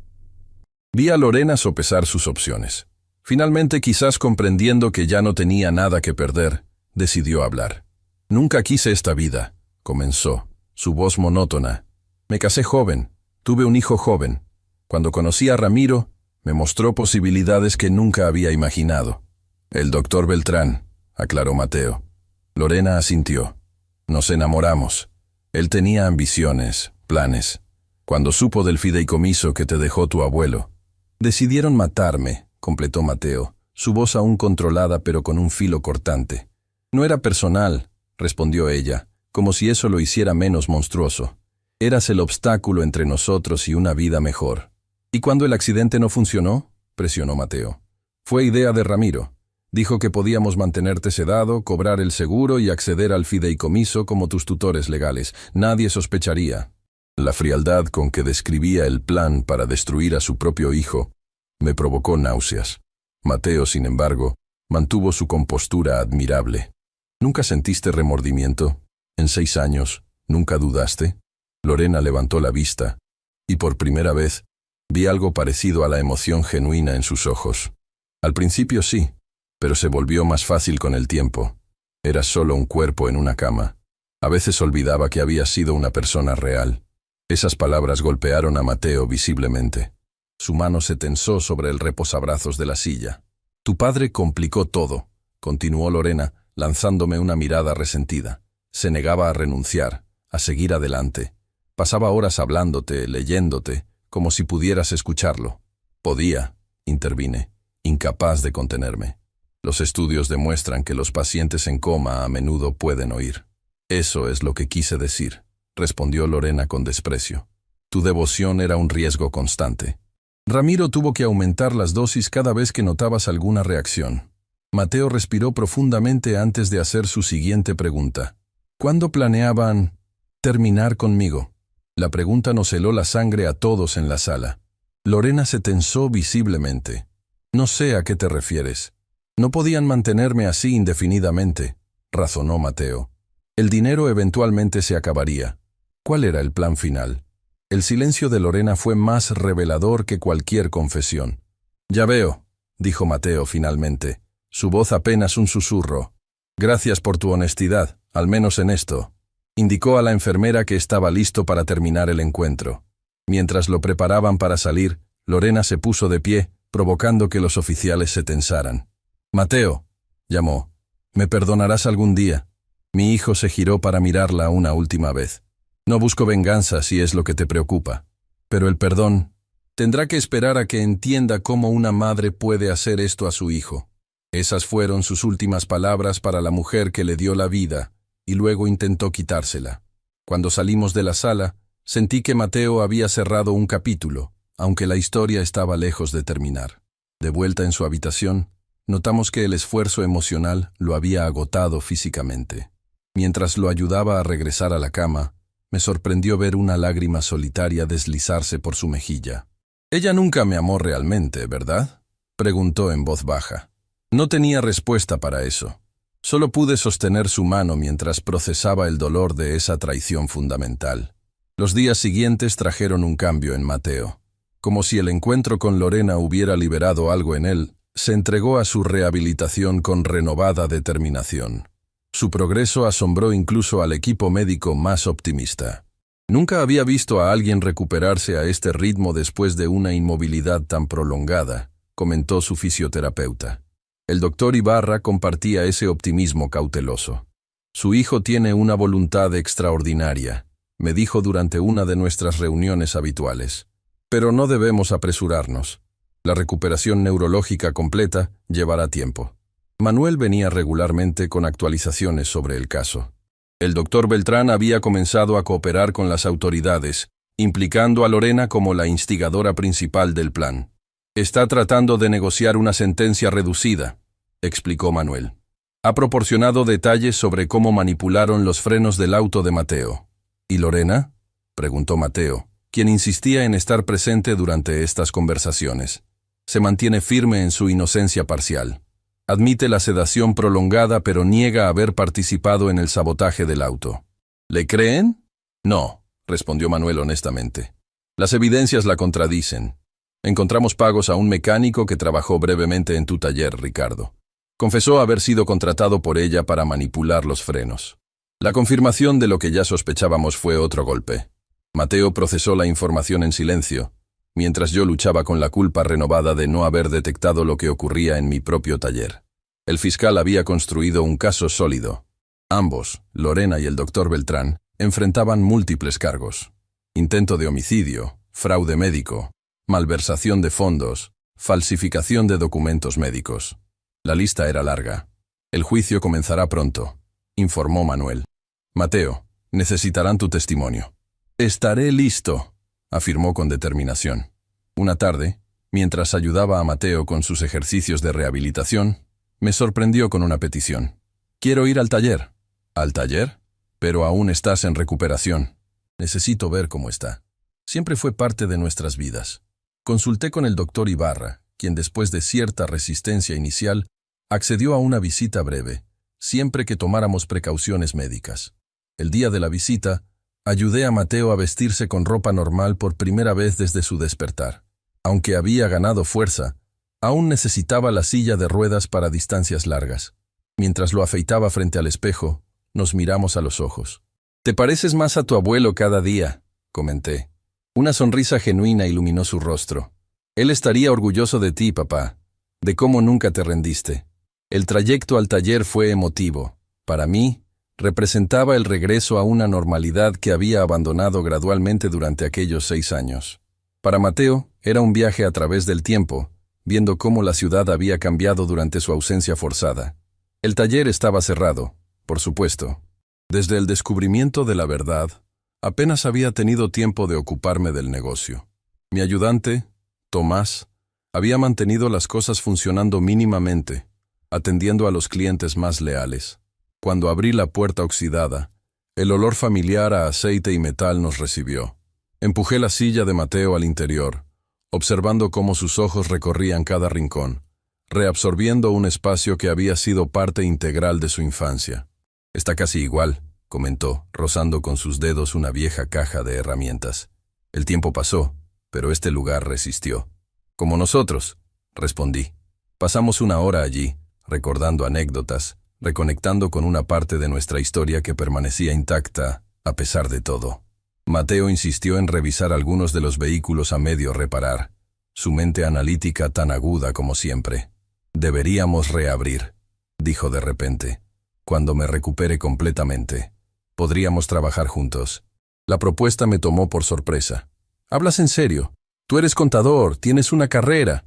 Vi a Lorena sopesar sus opciones. Finalmente, quizás comprendiendo que ya no tenía nada que perder, decidió hablar. Nunca quise esta vida, comenzó, su voz monótona. Me casé joven, tuve un hijo joven. Cuando conocí a Ramiro, me mostró posibilidades que nunca había imaginado. El doctor Beltrán, aclaró Mateo. Lorena asintió. Nos enamoramos. Él tenía ambiciones, planes. Cuando supo del fideicomiso que te dejó tu abuelo, decidieron matarme, completó Mateo, su voz aún controlada pero con un filo cortante. No era personal, respondió ella, como si eso lo hiciera menos monstruoso. Eras el obstáculo entre nosotros y una vida mejor. ¿Y cuando el accidente no funcionó?, presionó Mateo. Fue idea de Ramiro. Dijo que podíamos mantenerte sedado, cobrar el seguro y acceder al fideicomiso como tus tutores legales. Nadie sospecharía. La frialdad con que describía el plan para destruir a su propio hijo me provocó náuseas. Mateo, sin embargo, mantuvo su compostura admirable. ¿Nunca sentiste remordimiento? ¿En 6 años? ¿Nunca dudaste? Lorena levantó la vista, y por primera vez vi algo parecido a la emoción genuina en sus ojos. Al principio sí, pero se volvió más fácil con el tiempo. Eras solo un cuerpo en una cama. A veces olvidaba que había sido una persona real. Esas palabras golpearon a Mateo visiblemente. Su mano se tensó sobre el reposabrazos de la silla. Tu padre complicó todo, continuó Lorena, lanzándome una mirada resentida. Se negaba a renunciar, a seguir adelante. Pasaba horas hablándote, leyéndote, como si pudieras escucharlo. Podía, intervine, incapaz de contenerme. Los estudios demuestran que los pacientes en coma a menudo pueden oír. Eso es lo que quise decir, respondió Lorena con desprecio. Tu devoción era un riesgo constante. Ramiro tuvo que aumentar las dosis cada vez que notabas alguna reacción. Mateo respiró profundamente antes de hacer su siguiente pregunta. ¿Cuándo planeaban terminar conmigo? La pregunta nos heló la sangre a todos en la sala. Lorena se tensó visiblemente. No sé a qué te refieres. No podían mantenerme así indefinidamente, razonó Mateo. El dinero eventualmente se acabaría. ¿Cuál era el plan final? El silencio de Lorena fue más revelador que cualquier confesión. Ya veo, dijo Mateo finalmente, su voz apenas un susurro. Gracias por tu honestidad, al menos en esto. Indicó a la enfermera que estaba listo para terminar el encuentro. Mientras lo preparaban para salir, Lorena se puso de pie, provocando que los oficiales se tensaran. Mateo, llamó, ¿me perdonarás algún día? Mi hijo se giró para mirarla una última vez. No busco venganza si es lo que te preocupa. Pero el perdón tendrá que esperar a que entienda cómo una madre puede hacer esto a su hijo. Esas fueron sus últimas palabras para la mujer que le dio la vida y luego intentó quitársela. Cuando salimos de la sala, sentí que Mateo había cerrado un capítulo, aunque la historia estaba lejos de terminar. De vuelta en su habitación, notamos que el esfuerzo emocional lo había agotado físicamente. Mientras lo ayudaba a regresar a la cama, me sorprendió ver una lágrima solitaria deslizarse por su mejilla. «Ella nunca me amó realmente, ¿verdad?», preguntó en voz baja. No tenía respuesta para eso. Solo pude sostener su mano mientras procesaba el dolor de esa traición fundamental. Los días siguientes trajeron un cambio en Mateo. Como si el encuentro con Lorena hubiera liberado algo en él, se entregó a su rehabilitación con renovada determinación. Su progreso asombró incluso al equipo médico más optimista. Nunca había visto a alguien recuperarse a este ritmo después de una inmovilidad tan prolongada, comentó su fisioterapeuta. El doctor Ibarra compartía ese optimismo cauteloso. Su hijo tiene una voluntad extraordinaria, me dijo durante una de nuestras reuniones habituales. Pero no debemos apresurarnos. La recuperación neurológica completa llevará tiempo. Manuel venía regularmente con actualizaciones sobre el caso. El doctor Beltrán había comenzado a cooperar con las autoridades, implicando a Lorena como la instigadora principal del plan. Está tratando de negociar una sentencia reducida, explicó Manuel. Ha proporcionado detalles sobre cómo manipularon los frenos del auto de Mateo. ¿Y Lorena?, preguntó Mateo, quien insistía en estar presente durante estas conversaciones. Se mantiene firme en su inocencia parcial. Admite la sedación prolongada pero niega haber participado en el sabotaje del auto. ¿Le creen? No, respondió Manuel honestamente. Las evidencias la contradicen. Encontramos pagos a un mecánico que trabajó brevemente en tu taller, Ricardo. Confesó haber sido contratado por ella para manipular los frenos. La confirmación de lo que ya sospechábamos fue otro golpe. Mateo procesó la información en silencio, mientras yo luchaba con la culpa renovada de no haber detectado lo que ocurría en mi propio taller. El fiscal había construido un caso sólido. Ambos, Lorena y el doctor Beltrán, enfrentaban múltiples cargos. Intento de homicidio, fraude médico, malversación de fondos, falsificación de documentos médicos. La lista era larga. El juicio comenzará pronto, informó Manuel. Mateo, necesitarán tu testimonio. Estaré listo, afirmó con determinación. Una tarde, mientras ayudaba a Mateo con sus ejercicios de rehabilitación, me sorprendió con una petición. Quiero ir al taller. ¿Al taller? Pero aún estás en recuperación. Necesito ver cómo está. Siempre fue parte de nuestras vidas. Consulté con el doctor Ibarra, quien después de cierta resistencia inicial, accedió a una visita breve, siempre que tomáramos precauciones médicas. El día de la visita, ayudé a Mateo a vestirse con ropa normal por primera vez desde su despertar. Aunque había ganado fuerza, aún necesitaba la silla de ruedas para distancias largas. Mientras lo afeitaba frente al espejo, nos miramos a los ojos. «Te pareces más a tu abuelo cada día», comenté. Una sonrisa genuina iluminó su rostro. «Él estaría orgulloso de ti, papá, de cómo nunca te rendiste». El trayecto al taller fue emotivo. Para mí, representaba el regreso a una normalidad que había abandonado gradualmente durante aquellos 6 años. Para Mateo, era un viaje a través del tiempo, viendo cómo la ciudad había cambiado durante su ausencia forzada. El taller estaba cerrado, por supuesto. Desde el descubrimiento de la verdad, apenas había tenido tiempo de ocuparme del negocio. Mi ayudante, Tomás, había mantenido las cosas funcionando mínimamente, atendiendo a los clientes más leales. Cuando abrí la puerta oxidada, el olor familiar a aceite y metal nos recibió. Empujé la silla de Mateo al interior, observando cómo sus ojos recorrían cada rincón, reabsorbiendo un espacio que había sido parte integral de su infancia. «Está casi igual», comentó, rozando con sus dedos una vieja caja de herramientas. «El tiempo pasó, pero este lugar resistió». «Como nosotros», respondí. Pasamos una hora allí, recordando anécdotas, reconectando con una parte de nuestra historia que permanecía intacta, a pesar de todo. Mateo insistió en revisar algunos de los vehículos a medio reparar, su mente analítica tan aguda como siempre. «Deberíamos reabrir», dijo de repente. «Cuando me recupere completamente, podríamos trabajar juntos». La propuesta me tomó por sorpresa. «¿Hablas en serio? Tú eres contador, tienes una carrera».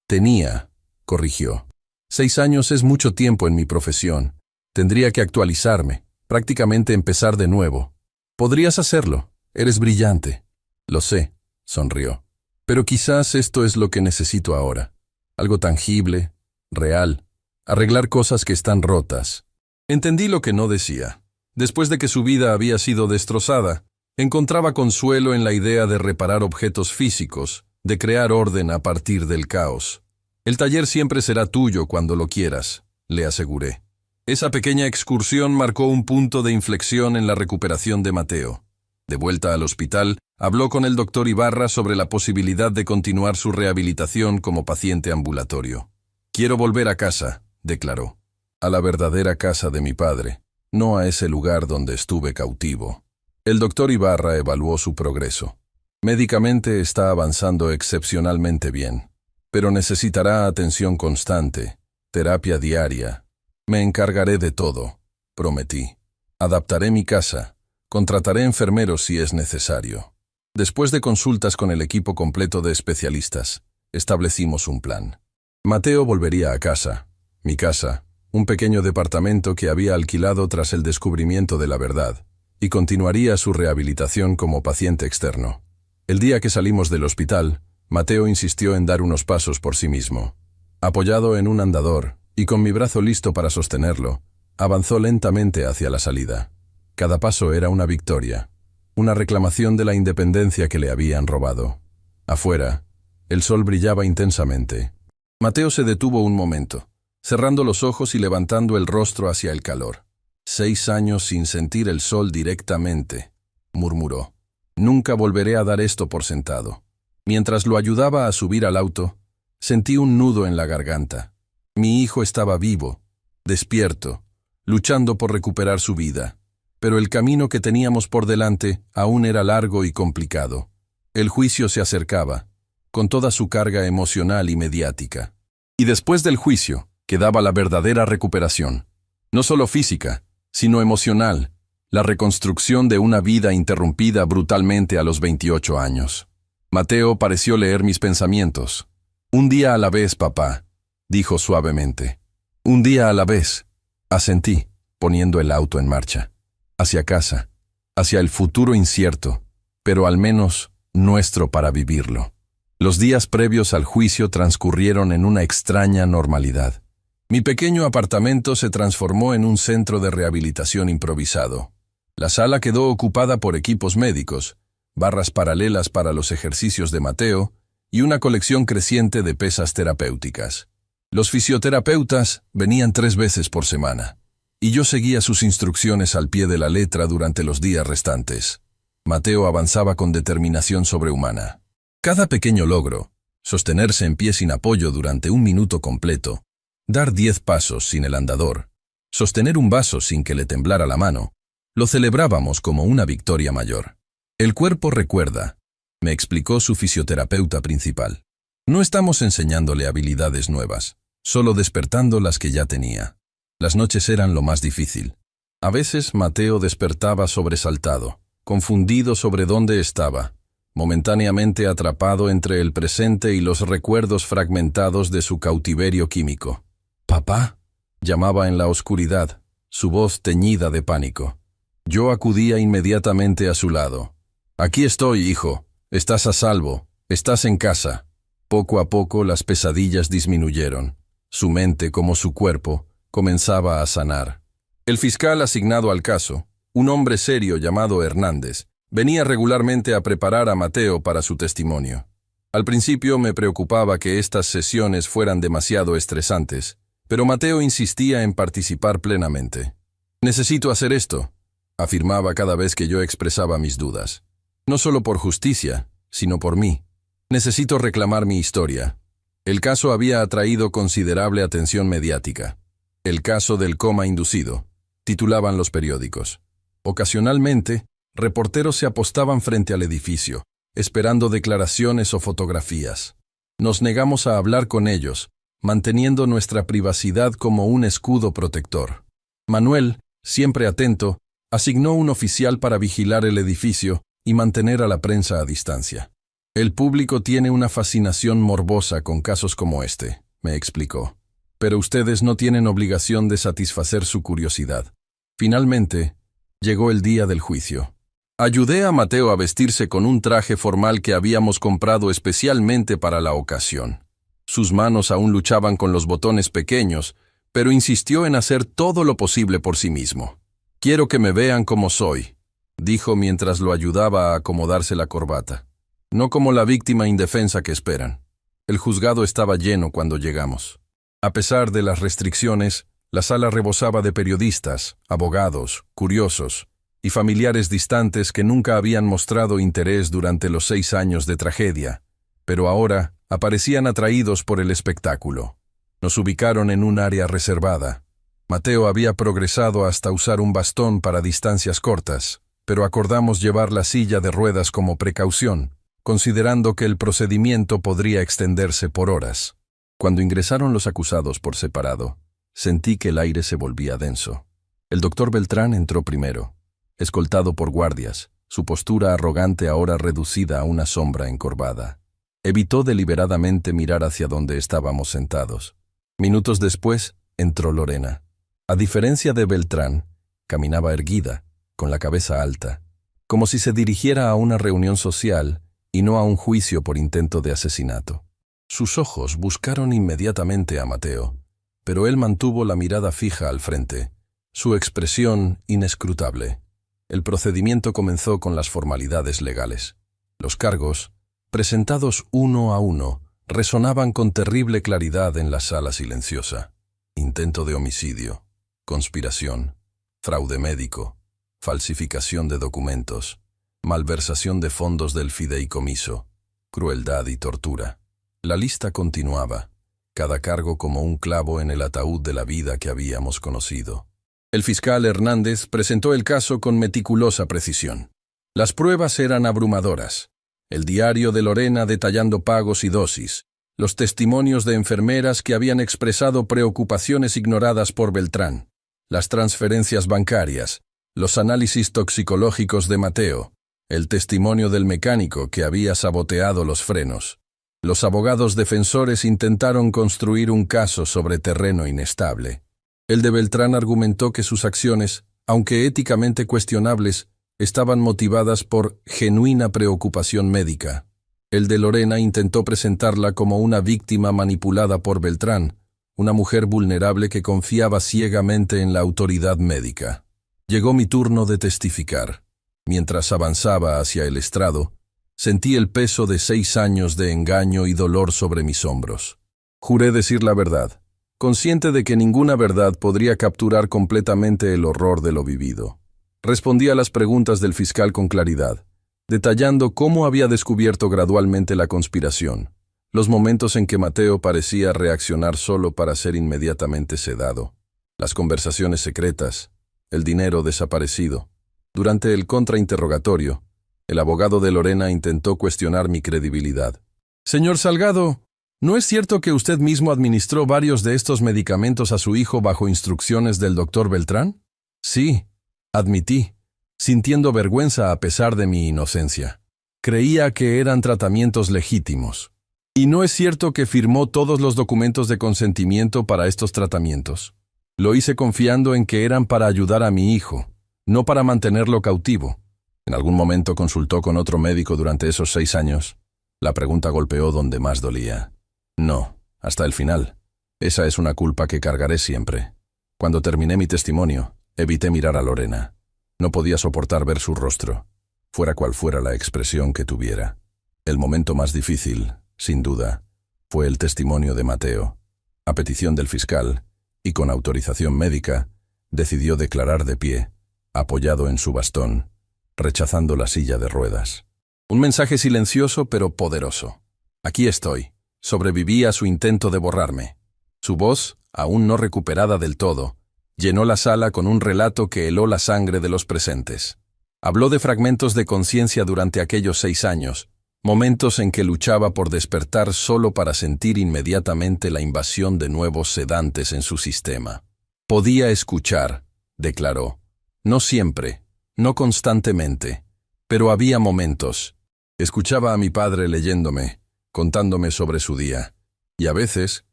«Tenía», corrigió. 6 años es mucho tiempo en mi profesión. Tendría que actualizarme, prácticamente empezar de nuevo. Podrías hacerlo. Eres brillante. Lo sé, sonrió. Pero quizás esto es lo que necesito ahora. Algo tangible, real. Arreglar cosas que están rotas. Entendí lo que no decía. Después de que su vida había sido destrozada, encontraba consuelo en la idea de reparar objetos físicos, de crear orden a partir del caos. «El taller siempre será tuyo cuando lo quieras», le aseguré. Esa pequeña excursión marcó un punto de inflexión en la recuperación de Mateo. De vuelta al hospital, habló con el doctor Ibarra sobre la posibilidad de continuar su rehabilitación como paciente ambulatorio. «Quiero volver a casa», declaró. «A la verdadera casa de mi padre, no a ese lugar donde estuve cautivo». El doctor Ibarra evaluó su progreso. Médicamente está avanzando excepcionalmente bien, pero necesitará atención constante, terapia diaria. Me encargaré de todo, prometí. Adaptaré mi casa, contrataré enfermeros si es necesario. Después de consultas con el equipo completo de especialistas, establecimos un plan. Mateo volvería a casa, mi casa, un pequeño departamento que había alquilado tras el descubrimiento de la verdad, y continuaría su rehabilitación como paciente externo. El día que salimos del hospital, Mateo insistió en dar unos pasos por sí mismo. Apoyado en un andador, y con mi brazo listo para sostenerlo, avanzó lentamente hacia la salida. Cada paso era una victoria, una reclamación de la independencia que le habían robado. Afuera, el sol brillaba intensamente. Mateo se detuvo un momento, cerrando los ojos y levantando el rostro hacia el calor. 6 años sin sentir el sol directamente, murmuró. Nunca volveré a dar esto por sentado. Mientras lo ayudaba a subir al auto, sentí un nudo en la garganta. Mi hijo estaba vivo, despierto, luchando por recuperar su vida. Pero el camino que teníamos por delante aún era largo y complicado. El juicio se acercaba, con toda su carga emocional y mediática. Y después del juicio, quedaba la verdadera recuperación. No solo física, sino emocional. La reconstrucción de una vida interrumpida brutalmente a los 28 años. Mateo pareció leer mis pensamientos. Un día a la vez, papá, dijo suavemente. Un día a la vez, asentí, poniendo el auto en marcha. Hacia casa, hacia el futuro incierto, pero al menos nuestro para vivirlo. Los días previos al juicio transcurrieron en una extraña normalidad. Mi pequeño apartamento se transformó en un centro de rehabilitación improvisado. La sala quedó ocupada por equipos médicos, barras paralelas para los ejercicios de Mateo y una colección creciente de pesas terapéuticas. Los fisioterapeutas venían 3 veces por semana, y yo seguía sus instrucciones al pie de la letra durante los días restantes. Mateo avanzaba con determinación sobrehumana. Cada pequeño logro, sostenerse en pie sin apoyo durante 1 minuto completo, dar 10 pasos sin el andador, sostener un vaso sin que le temblara la mano, lo celebrábamos como una victoria mayor. El cuerpo recuerda, me explicó su fisioterapeuta principal. No estamos enseñándole habilidades nuevas, solo despertando las que ya tenía. Las noches eran lo más difícil. A veces Mateo despertaba sobresaltado, confundido sobre dónde estaba, momentáneamente atrapado entre el presente y los recuerdos fragmentados de su cautiverio químico. «Papá», llamaba en la oscuridad, su voz teñida de pánico. Yo acudía inmediatamente a su lado. «Aquí estoy, hijo. Estás a salvo. Estás en casa». Poco a poco las pesadillas disminuyeron. Su mente, como su cuerpo, comenzaba a sanar. El fiscal asignado al caso, un hombre serio llamado Hernández, venía regularmente a preparar a Mateo para su testimonio. Al principio me preocupaba que estas sesiones fueran demasiado estresantes, pero Mateo insistía en participar plenamente. «Necesito hacer esto», afirmaba cada vez que yo expresaba mis dudas. «No solo por justicia, sino por mí. Necesito reclamar mi historia». El caso había atraído considerable atención mediática. «El caso del coma inducido», titulaban los periódicos. Ocasionalmente, reporteros se apostaban frente al edificio, esperando declaraciones o fotografías. Nos negamos a hablar con ellos, manteniendo nuestra privacidad como un escudo protector. Manuel, siempre atento, asignó un oficial para vigilar el edificio y mantener a la prensa a distancia. «El público tiene una fascinación morbosa con casos como este», me explicó. «Pero ustedes no tienen obligación de satisfacer su curiosidad». Finalmente, llegó el día del juicio. Ayudé a Mateo a vestirse con un traje formal que habíamos comprado especialmente para la ocasión. Sus manos aún luchaban con los botones pequeños, pero insistió en hacer todo lo posible por sí mismo. «Quiero que me vean como soy», dijo mientras lo ayudaba a acomodarse la corbata. «No como la víctima indefensa que esperan». El juzgado estaba lleno cuando llegamos. A pesar de las restricciones, la sala rebosaba de periodistas, abogados, curiosos y familiares distantes que nunca habían mostrado interés durante los 6 años de tragedia, pero ahora aparecían atraídos por el espectáculo. Nos ubicaron en un área reservada. Mateo había progresado hasta usar un bastón para distancias cortas, pero acordamos llevar la silla de ruedas como precaución, considerando que el procedimiento podría extenderse por horas. Cuando ingresaron los acusados por separado, sentí que el aire se volvía denso. El doctor Beltrán entró primero, escoltado por guardias, su postura arrogante ahora reducida a una sombra encorvada. Evitó deliberadamente mirar hacia donde estábamos sentados. Minutos después, entró Lorena. A diferencia de Beltrán, caminaba erguida, con la cabeza alta, como si se dirigiera a una reunión social y no a un juicio por intento de asesinato. Sus ojos buscaron inmediatamente a Mateo, pero él mantuvo la mirada fija al frente, su expresión inescrutable. El procedimiento comenzó con las formalidades legales. Los cargos, presentados uno a uno, resonaban con terrible claridad en la sala silenciosa. Intento de homicidio, conspiración, fraude médico, falsificación de documentos, malversación de fondos del fideicomiso, crueldad y tortura. La lista continuaba, cada cargo como un clavo en el ataúd de la vida que habíamos conocido. El fiscal Hernández presentó el caso con meticulosa precisión. Las pruebas eran abrumadoras. El diario de Lorena detallando pagos y dosis, los testimonios de enfermeras que habían expresado preocupaciones ignoradas por Beltrán, las transferencias bancarias, los análisis toxicológicos de Mateo, el testimonio del mecánico que había saboteado los frenos. Los abogados defensores intentaron construir un caso sobre terreno inestable. El de Beltrán argumentó que sus acciones, aunque éticamente cuestionables, estaban motivadas por genuina preocupación médica. El de Lorena intentó presentarla como una víctima manipulada por Beltrán, una mujer vulnerable que confiaba ciegamente en la autoridad médica. Llegó mi turno de testificar. Mientras avanzaba hacia el estrado, sentí el peso de 6 años de engaño y dolor sobre mis hombros. Juré decir la verdad, consciente de que ninguna verdad podría capturar completamente el horror de lo vivido. Respondí a las preguntas del fiscal con claridad, detallando cómo había descubierto gradualmente la conspiración, los momentos en que Mateo parecía reaccionar solo para ser inmediatamente sedado, las conversaciones secretas, el dinero desaparecido. Durante el contrainterrogatorio, el abogado de Lorena intentó cuestionar mi credibilidad. Señor Salgado, ¿no es cierto que usted mismo administró varios de estos medicamentos a su hijo bajo instrucciones del doctor Beltrán? Sí, admití, sintiendo vergüenza a pesar de mi inocencia. Creía que eran tratamientos legítimos. ¿Y no es cierto que firmó todos los documentos de consentimiento para estos tratamientos? Lo hice confiando en que eran para ayudar a mi hijo, no para mantenerlo cautivo. ¿En algún momento consultó con otro médico durante esos 6 años? La pregunta golpeó donde más dolía. No, hasta el final. Esa es una culpa que cargaré siempre. Cuando terminé mi testimonio, evité mirar a Lorena. No podía soportar ver su rostro, fuera cual fuera la expresión que tuviera. El momento más difícil, sin duda, fue el testimonio de Mateo. A petición del fiscal, y con autorización médica, decidió declarar de pie, apoyado en su bastón, rechazando la silla de ruedas. Un mensaje silencioso pero poderoso. Aquí estoy. Sobreviví a su intento de borrarme. Su voz, aún no recuperada del todo, llenó la sala con un relato que heló la sangre de los presentes. Habló de fragmentos de conciencia durante aquellos 6 años, momentos en que luchaba por despertar solo para sentir inmediatamente la invasión de nuevos sedantes en su sistema. Podía escuchar, declaró. No siempre, no constantemente, pero había momentos. Escuchaba a mi padre leyéndome, contándome sobre su día, y a veces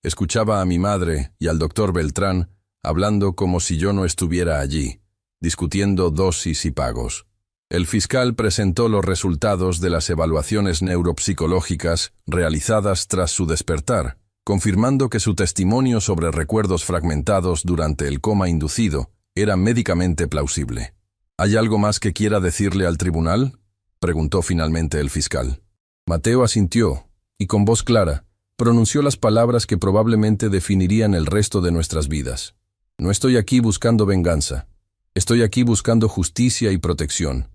escuchaba a mi madre y al doctor Beltrán hablando como si yo no estuviera allí, discutiendo dosis y pagos. El fiscal presentó los resultados de las evaluaciones neuropsicológicas realizadas tras su despertar, confirmando que su testimonio sobre recuerdos fragmentados durante el coma inducido era médicamente plausible. ¿Hay algo más que quiera decirle al tribunal?, preguntó finalmente el fiscal. Mateo asintió, y con voz clara, pronunció las palabras que probablemente definirían el resto de nuestras vidas. No estoy aquí buscando venganza. Estoy aquí buscando justicia y protección.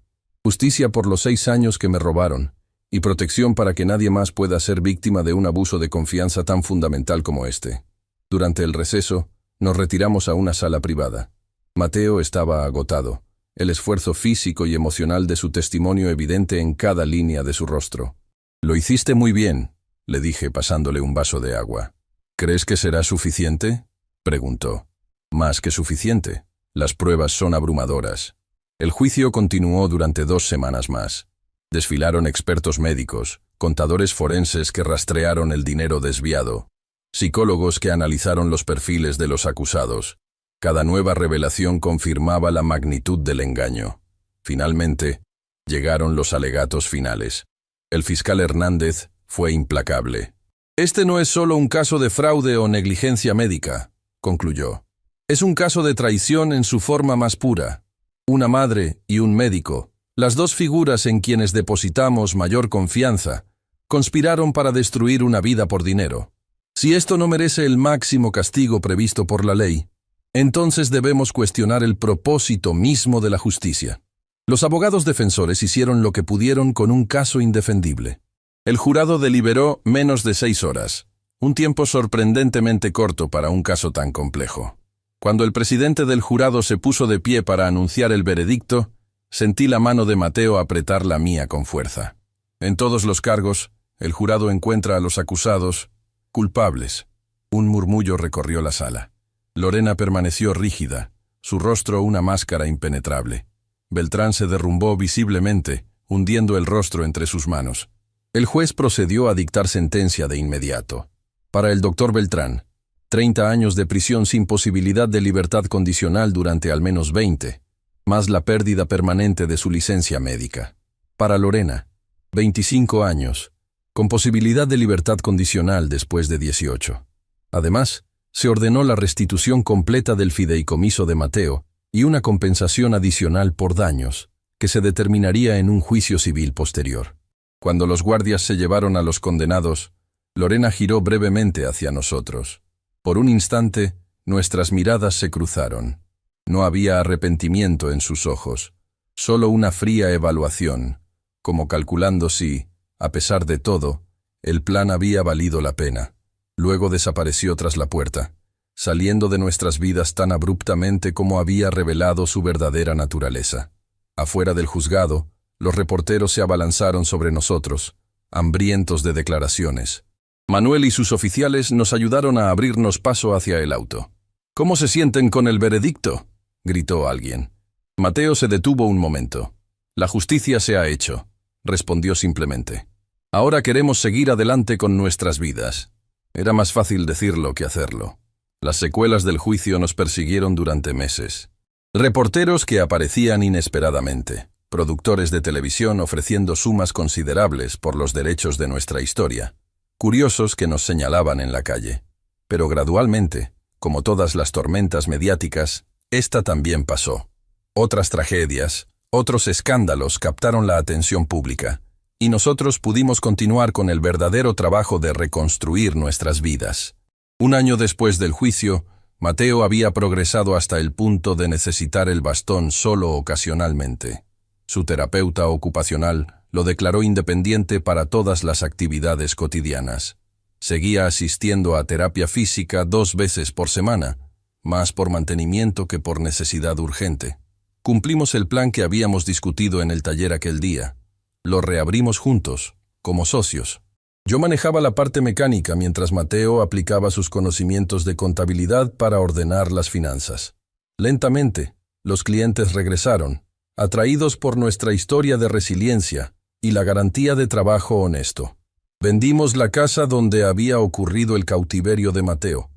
Justicia por los 6 años que me robaron, y protección para que nadie más pueda ser víctima de un abuso de confianza tan fundamental como este. Durante el receso, nos retiramos a una sala privada. Mateo estaba agotado, el esfuerzo físico y emocional de su testimonio evidente en cada línea de su rostro. «Lo hiciste muy bien», le dije pasándole un vaso de agua. «¿Crees que será suficiente?», preguntó. «Más que suficiente. Las pruebas son abrumadoras». El juicio continuó durante 2 semanas más. Desfilaron expertos médicos, contadores forenses que rastrearon el dinero desviado, psicólogos que analizaron los perfiles de los acusados. Cada nueva revelación confirmaba la magnitud del engaño. Finalmente, llegaron los alegatos finales. El fiscal Hernández fue implacable. «Este no es solo un caso de fraude o negligencia médica», concluyó. «Es un caso de traición en su forma más pura. Una madre y un médico, las dos figuras en quienes depositamos mayor confianza, conspiraron para destruir una vida por dinero. Si esto no merece el máximo castigo previsto por la ley, entonces debemos cuestionar el propósito mismo de la justicia». Los abogados defensores hicieron lo que pudieron con un caso indefendible. El jurado deliberó menos de 6 horas, un tiempo sorprendentemente corto para un caso tan complejo. Cuando el presidente del jurado se puso de pie para anunciar el veredicto, sentí la mano de Mateo apretar la mía con fuerza. En todos los cargos, el jurado encuentra a los acusados culpables. Un murmullo recorrió la sala. Lorena permaneció rígida, su rostro una máscara impenetrable. Beltrán se derrumbó visiblemente, hundiendo el rostro entre sus manos. El juez procedió a dictar sentencia de inmediato. Para el doctor Beltrán, 30 años de prisión sin posibilidad de libertad condicional durante al menos 20, más la pérdida permanente de su licencia médica. Para Lorena, 25 años, con posibilidad de libertad condicional después de 18. Además, se ordenó la restitución completa del fideicomiso de Mateo y una compensación adicional por daños, que se determinaría en un juicio civil posterior. Cuando los guardias se llevaron a los condenados, Lorena giró brevemente hacia nosotros. Por un instante, nuestras miradas se cruzaron. No había arrepentimiento en sus ojos, solo una fría evaluación, como calculando si, a pesar de todo, el plan había valido la pena. Luego desapareció tras la puerta, saliendo de nuestras vidas tan abruptamente como había revelado su verdadera naturaleza. Afuera del juzgado, los reporteros se abalanzaron sobre nosotros, hambrientos de declaraciones. Manuel y sus oficiales nos ayudaron a abrirnos paso hacia el auto. «¿Cómo se sienten con el veredicto?», gritó alguien. Mateo se detuvo un momento. «La justicia se ha hecho», respondió simplemente. «Ahora queremos seguir adelante con nuestras vidas». Era más fácil decirlo que hacerlo. Las secuelas del juicio nos persiguieron durante meses. Reporteros que aparecían inesperadamente, productores de televisión ofreciendo sumas considerables por los derechos de nuestra historia, curiosos que nos señalaban en la calle. Pero gradualmente, como todas las tormentas mediáticas, esta también pasó. Otras tragedias, otros escándalos captaron la atención pública, y nosotros pudimos continuar con el verdadero trabajo de reconstruir nuestras vidas. Un año después del juicio, Mateo había progresado hasta el punto de necesitar el bastón solo ocasionalmente. Su terapeuta ocupacional lo declaró independiente para todas las actividades cotidianas. Seguía asistiendo a terapia física 2 veces por semana, más por mantenimiento que por necesidad urgente. Cumplimos el plan que habíamos discutido en el taller aquel día. Lo reabrimos juntos, como socios. Yo manejaba la parte mecánica mientras Mateo aplicaba sus conocimientos de contabilidad para ordenar las finanzas. Lentamente, los clientes regresaron, atraídos por nuestra historia de resiliencia y la garantía de trabajo honesto. Vendimos la casa donde había ocurrido el cautiverio de Mateo.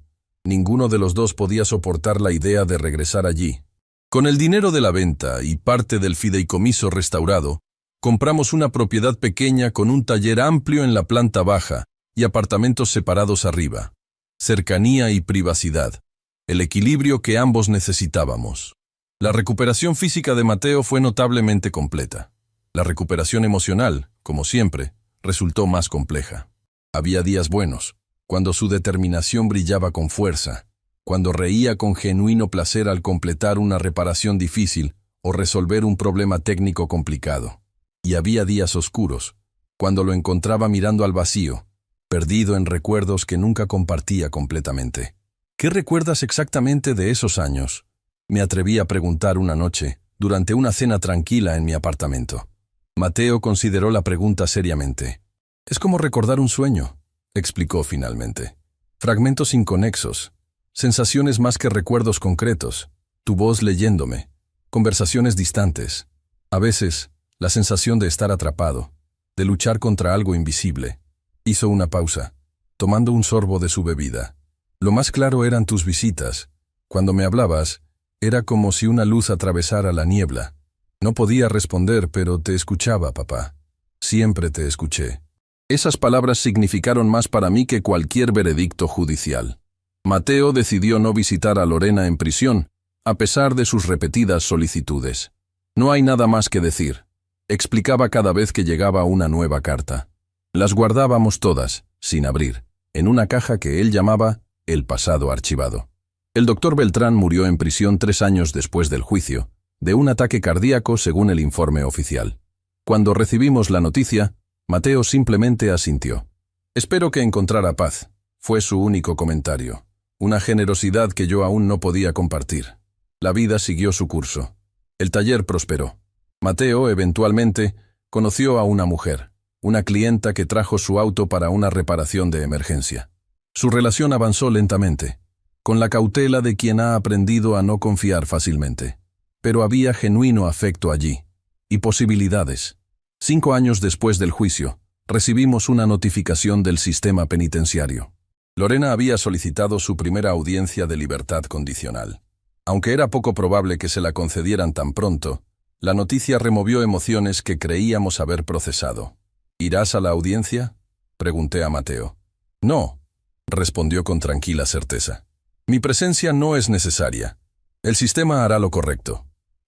Ninguno de los dos podía soportar la idea de regresar allí. Con el dinero de la venta y parte del fideicomiso restaurado, compramos una propiedad pequeña con un taller amplio en la planta baja y apartamentos separados arriba. Cercanía y privacidad, el equilibrio que ambos necesitábamos. La recuperación física de Mateo fue notablemente completa. La recuperación emocional, como siempre, resultó más compleja. Había días buenos, cuando su determinación brillaba con fuerza, cuando reía con genuino placer al completar una reparación difícil o resolver un problema técnico complicado. Y había días oscuros, cuando lo encontraba mirando al vacío, perdido en recuerdos que nunca compartía completamente. «¿Qué recuerdas exactamente de esos años?», me atreví a preguntar una noche, durante una cena tranquila en mi apartamento. Mateo consideró la pregunta seriamente. Es como recordar un sueño, explicó finalmente. Fragmentos inconexos, sensaciones más que recuerdos concretos, tu voz leyéndome, conversaciones distantes. A veces, la sensación de estar atrapado, de luchar contra algo invisible. Hizo una pausa, tomando un sorbo de su bebida. Lo más claro eran tus visitas. Cuando me hablabas, era como si una luz atravesara la niebla. No podía responder, pero te escuchaba, papá. Siempre te escuché. Esas palabras significaron más para mí que cualquier veredicto judicial. Mateo decidió no visitar a Lorena en prisión, a pesar de sus repetidas solicitudes. No hay nada más que decir, explicaba cada vez que llegaba una nueva carta. Las guardábamos todas, sin abrir, en una caja que él llamaba el pasado archivado. El doctor Beltrán murió en prisión 3 años después del juicio, de un ataque cardíaco según el informe oficial. Cuando recibimos la noticia, Mateo simplemente asintió. Espero que encontrara paz, fue su único comentario. Una generosidad que yo aún no podía compartir. La vida siguió su curso. El taller prosperó. Mateo, eventualmente, conoció a una mujer, una clienta que trajo su auto para una reparación de emergencia. Su relación avanzó lentamente, con la cautela de quien ha aprendido a no confiar fácilmente. Pero había genuino afecto allí, y posibilidades. 5 años después del juicio, recibimos una notificación del sistema penitenciario. Lorena había solicitado su primera audiencia de libertad condicional. Aunque era poco probable que se la concedieran tan pronto, la noticia removió emociones que creíamos haber procesado. ¿Irás a la audiencia?, pregunté a Mateo. No, respondió con tranquila certeza. Mi presencia no es necesaria. El sistema hará lo correcto.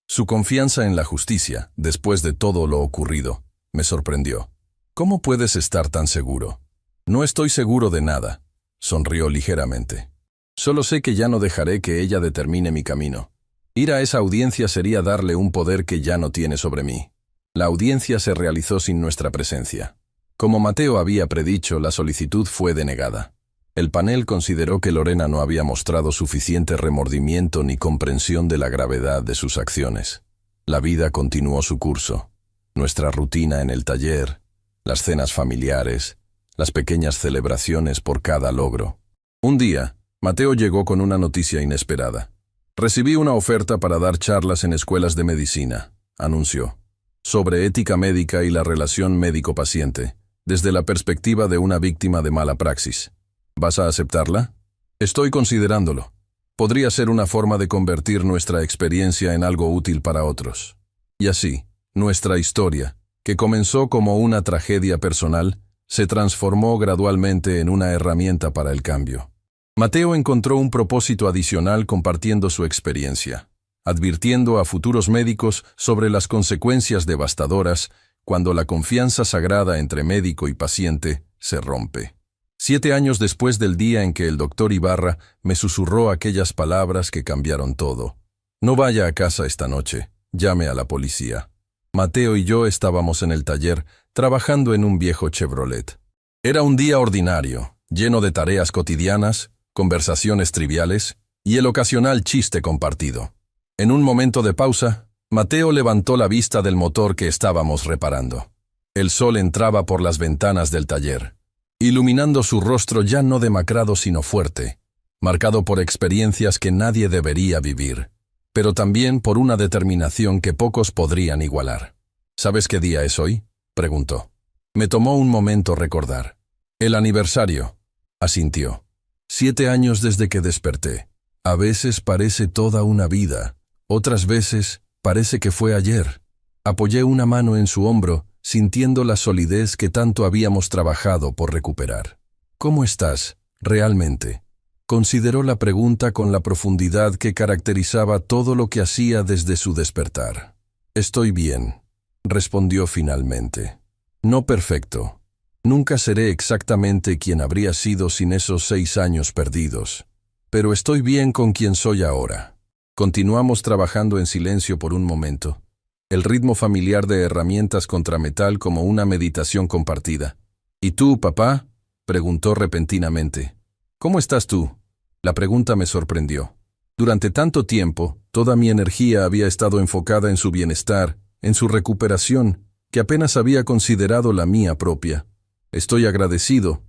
Su confianza en la justicia, después de todo lo ocurrido, me sorprendió. ¿Cómo puedes estar tan seguro? No estoy seguro de nada, sonrió ligeramente. Solo sé que ya no dejaré que ella determine mi camino. Ir a esa audiencia sería darle un poder que ya no tiene sobre mí. La audiencia se realizó sin nuestra presencia. Como Mateo había predicho, la solicitud fue denegada. El panel consideró que Lorena no había mostrado suficiente remordimiento ni comprensión de la gravedad de sus acciones. La vida continuó su curso. Nuestra rutina en el taller, las cenas familiares, las pequeñas celebraciones por cada logro. Un día, Mateo llegó con una noticia inesperada. Recibí una oferta para dar charlas en escuelas de medicina, anunció, sobre ética médica y la relación médico-paciente, desde la perspectiva de una víctima de mala praxis. ¿Vas a aceptarla? Estoy considerándolo. Podría ser una forma de convertir nuestra experiencia en algo útil para otros. Y así, nuestra historia, que comenzó como una tragedia personal, se transformó gradualmente en una herramienta para el cambio. Mateo encontró un propósito adicional compartiendo su experiencia, advirtiendo a futuros médicos sobre las consecuencias devastadoras cuando la confianza sagrada entre médico y paciente se rompe. 7 años después del día en que el doctor Ibarra me susurró aquellas palabras que cambiaron todo. No vaya a casa esta noche, llame a la policía. Mateo y yo estábamos en el taller, trabajando en un viejo Chevrolet. Era un día ordinario, lleno de tareas cotidianas, conversaciones triviales y el ocasional chiste compartido. En un momento de pausa, Mateo levantó la vista del motor que estábamos reparando. El sol entraba por las ventanas del taller, iluminando su rostro ya no demacrado sino fuerte, marcado por experiencias que nadie debería vivir, pero también por una determinación que pocos podrían igualar. ¿Sabes qué día es hoy?, preguntó. Me tomó un momento recordar. El aniversario, asintió. 7 años desde que desperté. A veces parece toda una vida, otras veces parece que fue ayer. Apoyé una mano en su hombro, sintiendo la solidez que tanto habíamos trabajado por recuperar. ¿Cómo estás, realmente? Consideró la pregunta con la profundidad que caracterizaba todo lo que hacía desde su despertar. Estoy bien, respondió finalmente. No perfecto. Nunca seré exactamente quien habría sido sin esos 6 años perdidos. Pero estoy bien con quien soy ahora. Continuamos trabajando en silencio por un momento. El ritmo familiar de herramientas contra metal como una meditación compartida. ¿Y tú, papá?, preguntó repentinamente. ¿Cómo estás tú? La pregunta me sorprendió. Durante tanto tiempo, toda mi energía había estado enfocada en su bienestar, en su recuperación, que apenas había considerado la mía propia. Estoy agradecido,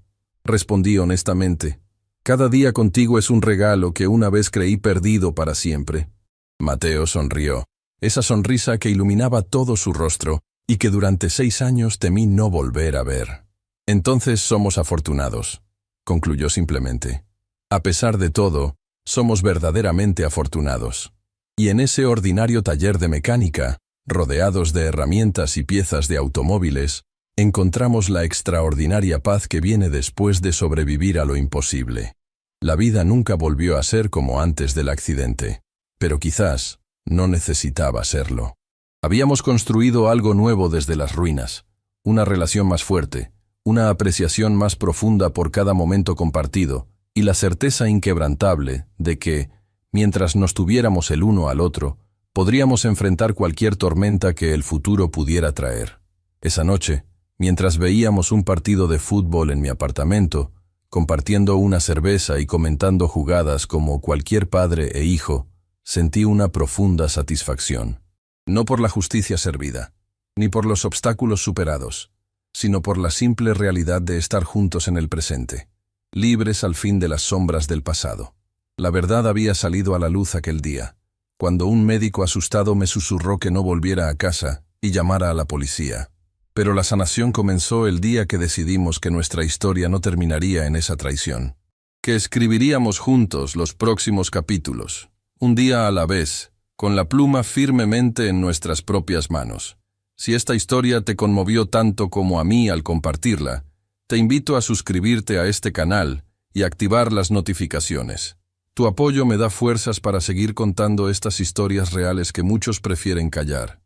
respondí honestamente. Cada día contigo es un regalo que una vez creí perdido para siempre. Mateo sonrió, esa sonrisa que iluminaba todo su rostro y que durante 6 años temí no volver a ver. Entonces somos afortunados, concluyó simplemente. A pesar de todo, somos verdaderamente afortunados. Y en ese ordinario taller de mecánica, rodeados de herramientas y piezas de automóviles, encontramos la extraordinaria paz que viene después de sobrevivir a lo imposible. La vida nunca volvió a ser como antes del accidente, pero quizás no necesitaba serlo. Habíamos construido algo nuevo desde las ruinas, una relación más fuerte, una apreciación más profunda por cada momento compartido, y la certeza inquebrantable de que, mientras nos tuviéramos el uno al otro, podríamos enfrentar cualquier tormenta que el futuro pudiera traer. Esa noche, mientras veíamos un partido de fútbol en mi apartamento, compartiendo una cerveza y comentando jugadas como cualquier padre e hijo, sentí una profunda satisfacción. No por la justicia servida, ni por los obstáculos superados, sino por la simple realidad de estar juntos en el presente, libres al fin de las sombras del pasado. La verdad había salido a la luz aquel día, cuando un médico asustado me susurró que no volviera a casa y llamara a la policía. Pero la sanación comenzó el día que decidimos que nuestra historia no terminaría en esa traición, que escribiríamos juntos los próximos capítulos, un día a la vez, con la pluma firmemente en nuestras propias manos. Si esta historia te conmovió tanto como a mí al compartirla, te invito a suscribirte a este canal y activar las notificaciones. Tu apoyo me da fuerzas para seguir contando estas historias reales que muchos prefieren callar.